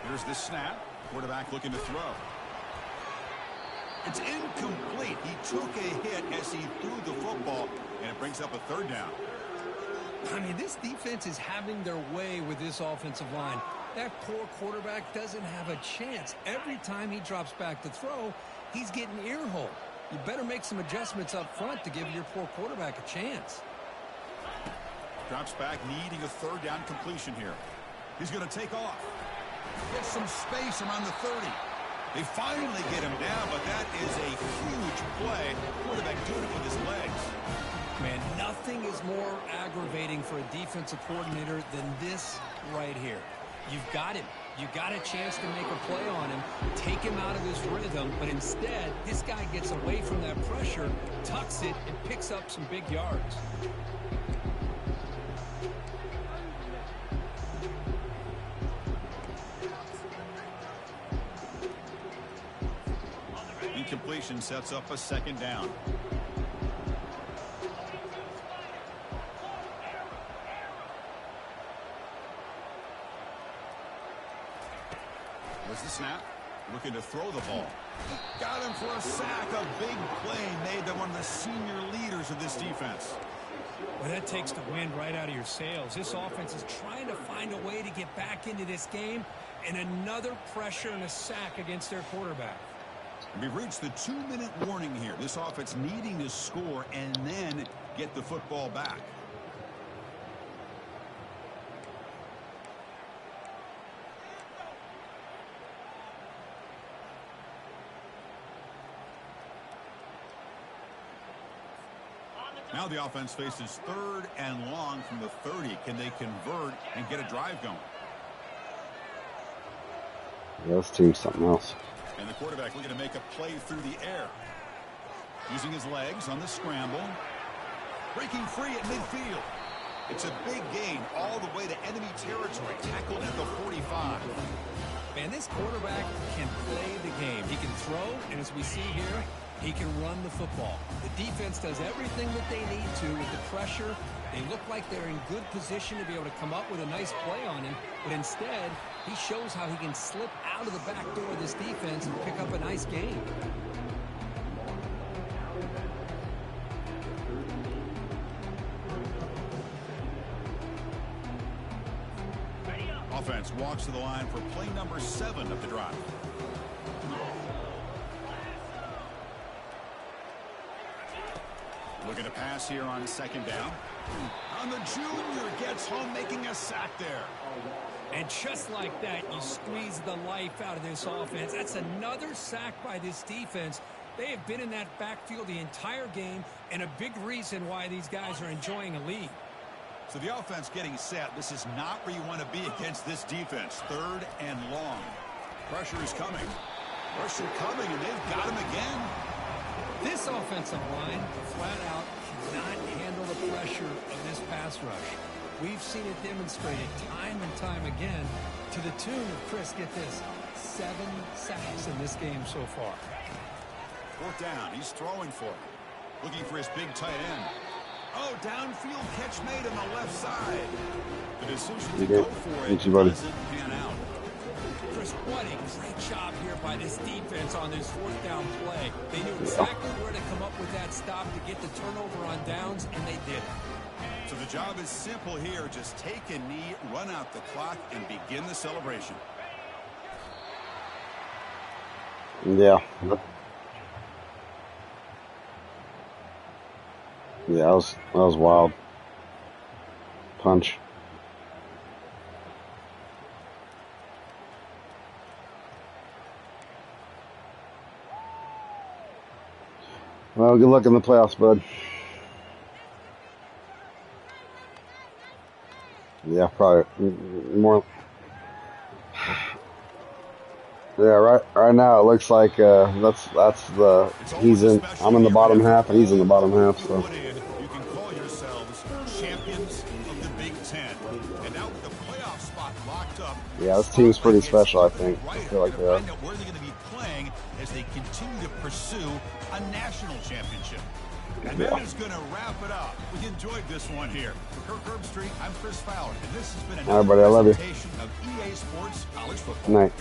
Here's the snap. Quarterback looking to throw. It's incomplete. He took a hit as he threw the football, and it brings up a third down. I mean, this defense is having their way with this offensive line. That poor quarterback doesn't have a chance. Every time he drops back to throw, he's getting ear-hole. You better make some adjustments up front to give your poor quarterback a chance. Drops back, needing a third down completion here. He's going to take off. Get some space around the 30. They finally get him down, but that is a huge play. Quarterback doing it with his legs. Man, nothing is more aggravating for a defensive coordinator than this right here. You've got him. You got a chance to make a play on him, take him out of his rhythm, but instead, this guy gets away from that pressure, tucks it, and picks up some big yards. Incompletion sets up a second down. There's the snap. Looking to throw the ball. Got him for a sack. A big play made by one of the senior leaders of this defense. Well, that takes the wind right out of your sails. This offense is trying to find a way to get back into this game, and another pressure and a sack against their quarterback. We've reached the 2-minute warning here. This offense needing to score and then get the football back. Now the offense faces 3rd and long from the 30. Can they convert and get a drive going? Yeah, this team's something else. And the quarterback looking to make a play through the air. Using his legs on the scramble. Breaking free at midfield. It's a big gain all the way to enemy territory. Tackled at the 45. Man, this quarterback can play the game. He can throw, and as we see here, he can run the football. The defense does everything that they need to with the pressure. They look like they're in good position to be able to come up with a nice play on him, but instead, he shows how he can slip out of the back door of this defense and pick up a nice gain. Offense walks to the line for play number 7 of the drive. Looking to pass here on second down. And the junior gets home, making a sack there. And just like that, you squeeze the life out of this offense. That's another sack by this defense. They have been in that backfield the entire game, and a big reason why these guys are enjoying a lead. So the offense getting set. This is not where you want to be against this defense. 3rd and long. Pressure is coming. Pressure coming, and they've got him again. This offensive line, flat out, cannot handle the pressure of this pass rush. We've seen it demonstrated time and time again to the tune of, Chris, get this, 7 sacks in this game so far. 4th down. He's throwing for it. Looking for his big tight end. Oh, downfield catch made on the left side. The decision to Okay. go for it Thank you, buddy. doesn't pan out. Chris, what a great job here by this defense on this fourth down play. They knew exactly where to come up with that stop to get the turnover on downs, and they did it. So the job is simple here. Just take a knee, run out the clock, and begin the celebration. Yeah. Yeah, that was wild. Punch. Well, good luck in the playoffs, bud. Yeah, probably more. Yeah, right now it looks like that's the I'm in the bottom half and he's in the bottom half. So You can call yourselves champions of the Big Ten. And now with the playoff spot locked up. yeah, this team's pretty special. I think. I feel like they are. Find out where they're going to be playing as they continue to pursue a national championship. And that is going to wrap it up. We enjoyed this one here. For Kirk Herbstreit, I'm Chris Fowler, and this has been All right, buddy, another I love you. presentation of EA Sports College Football. Good night.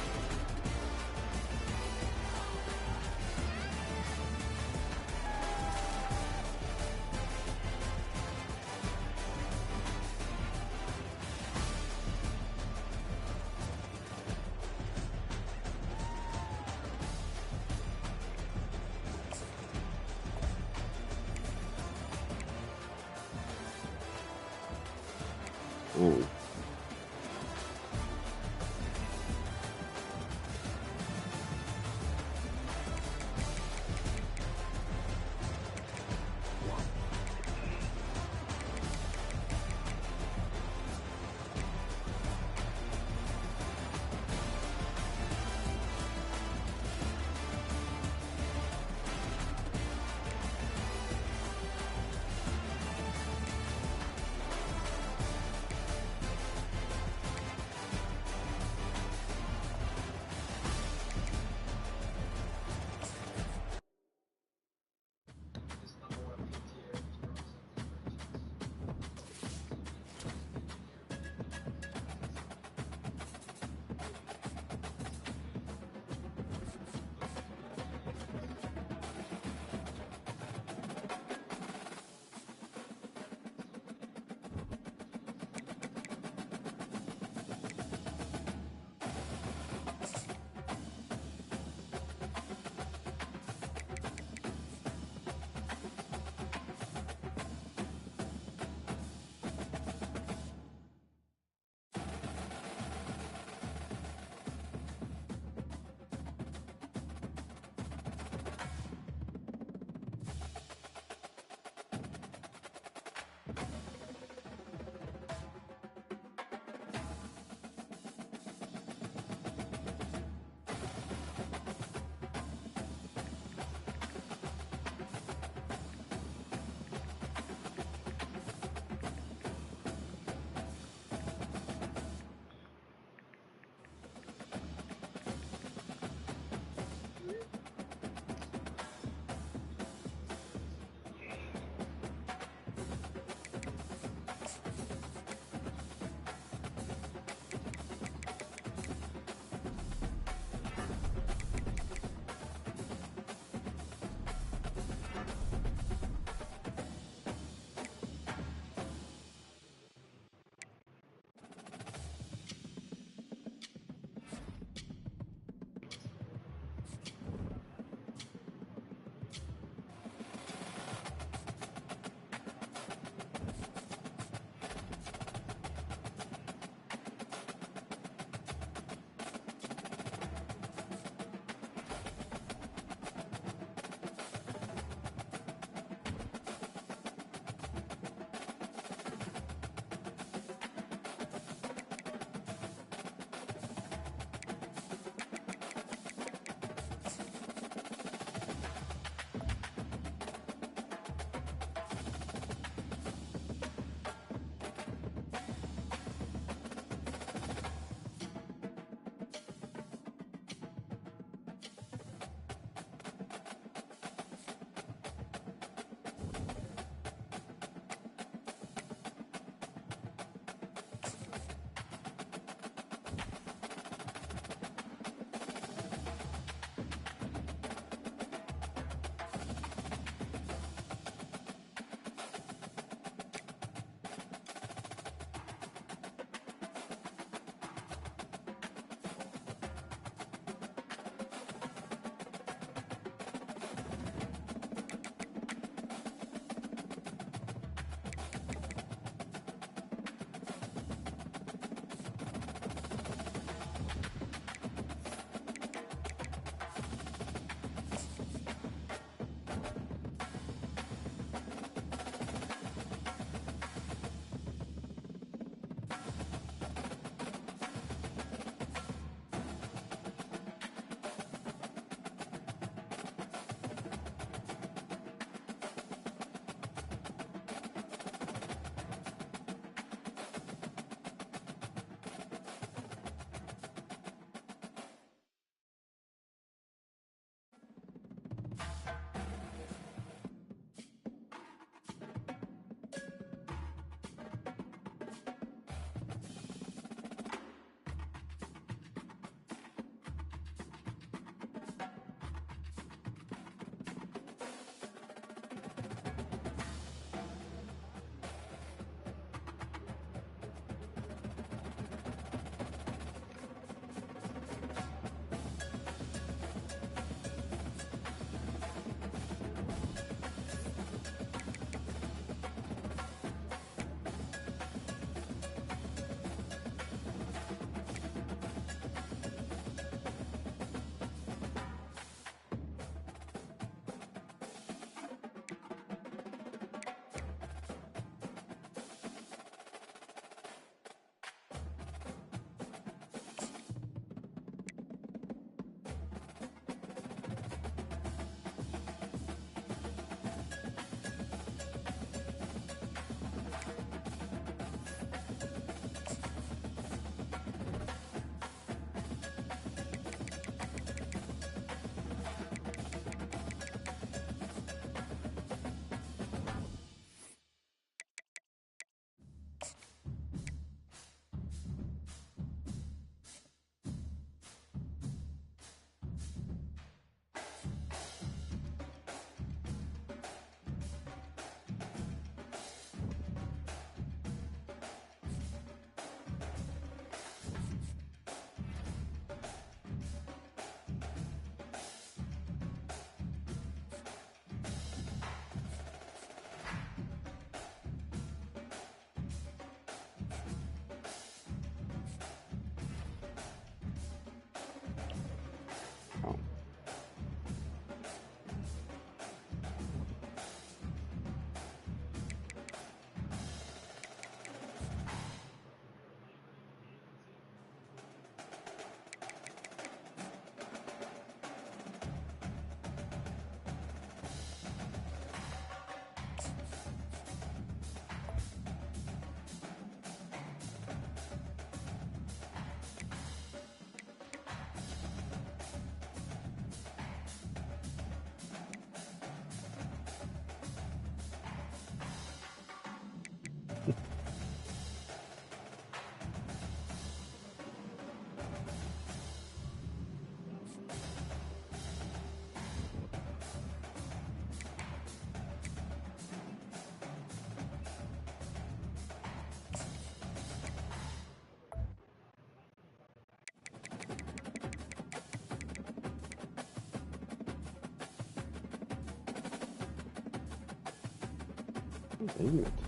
Dang it.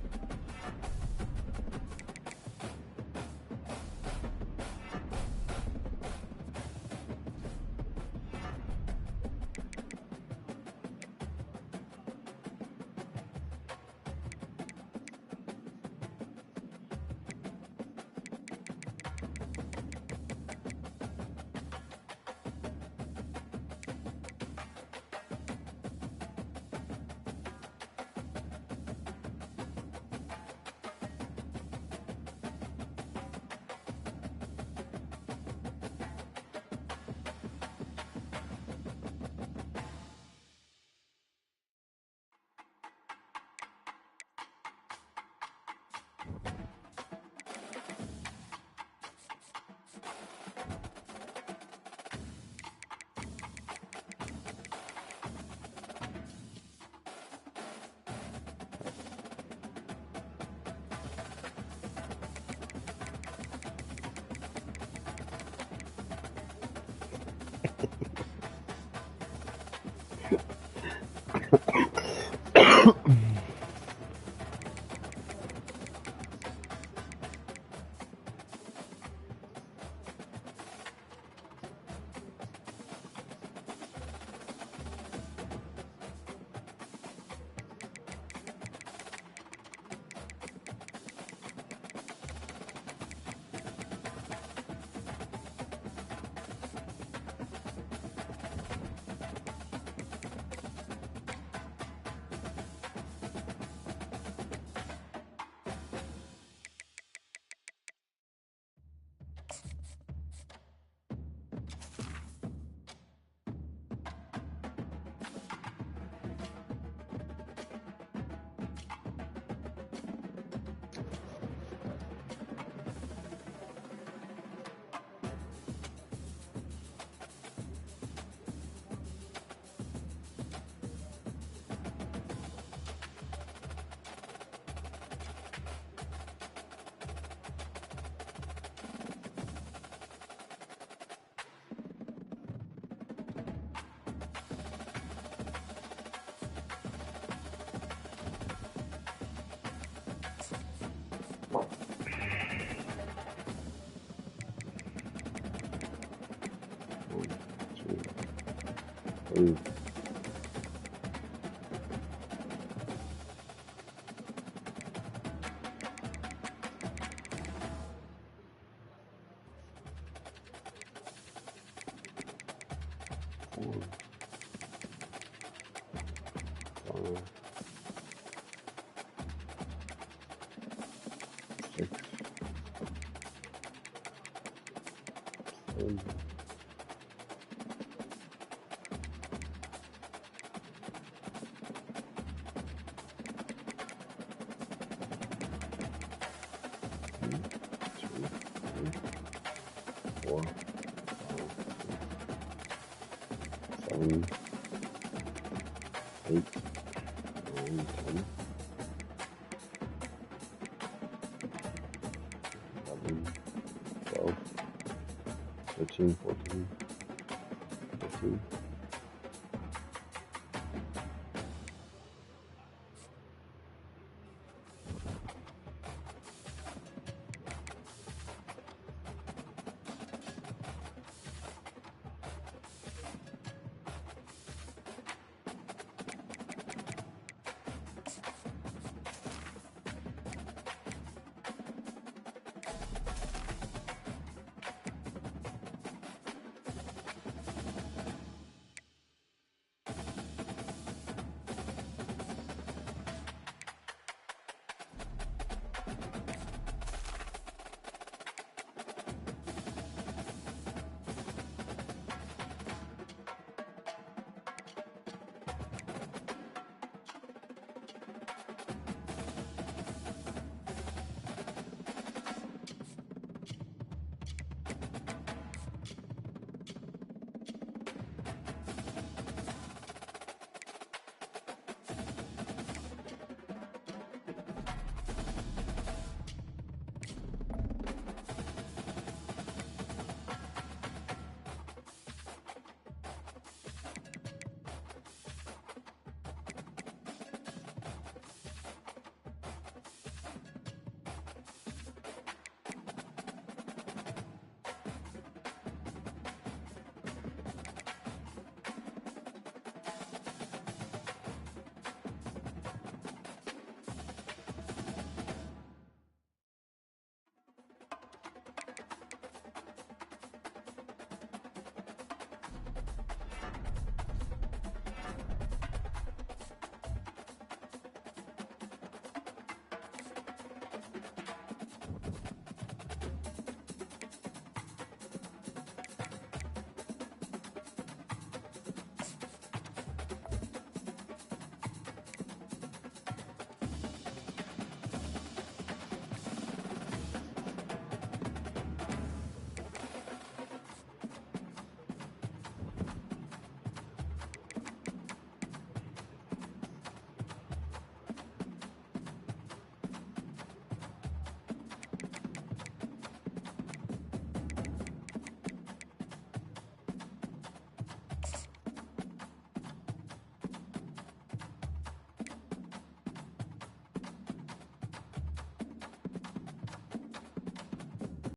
Please. Four, five, 6, 7, 4, 5, 7, 8, 9, 10, 11, 12, 13, 14, 15,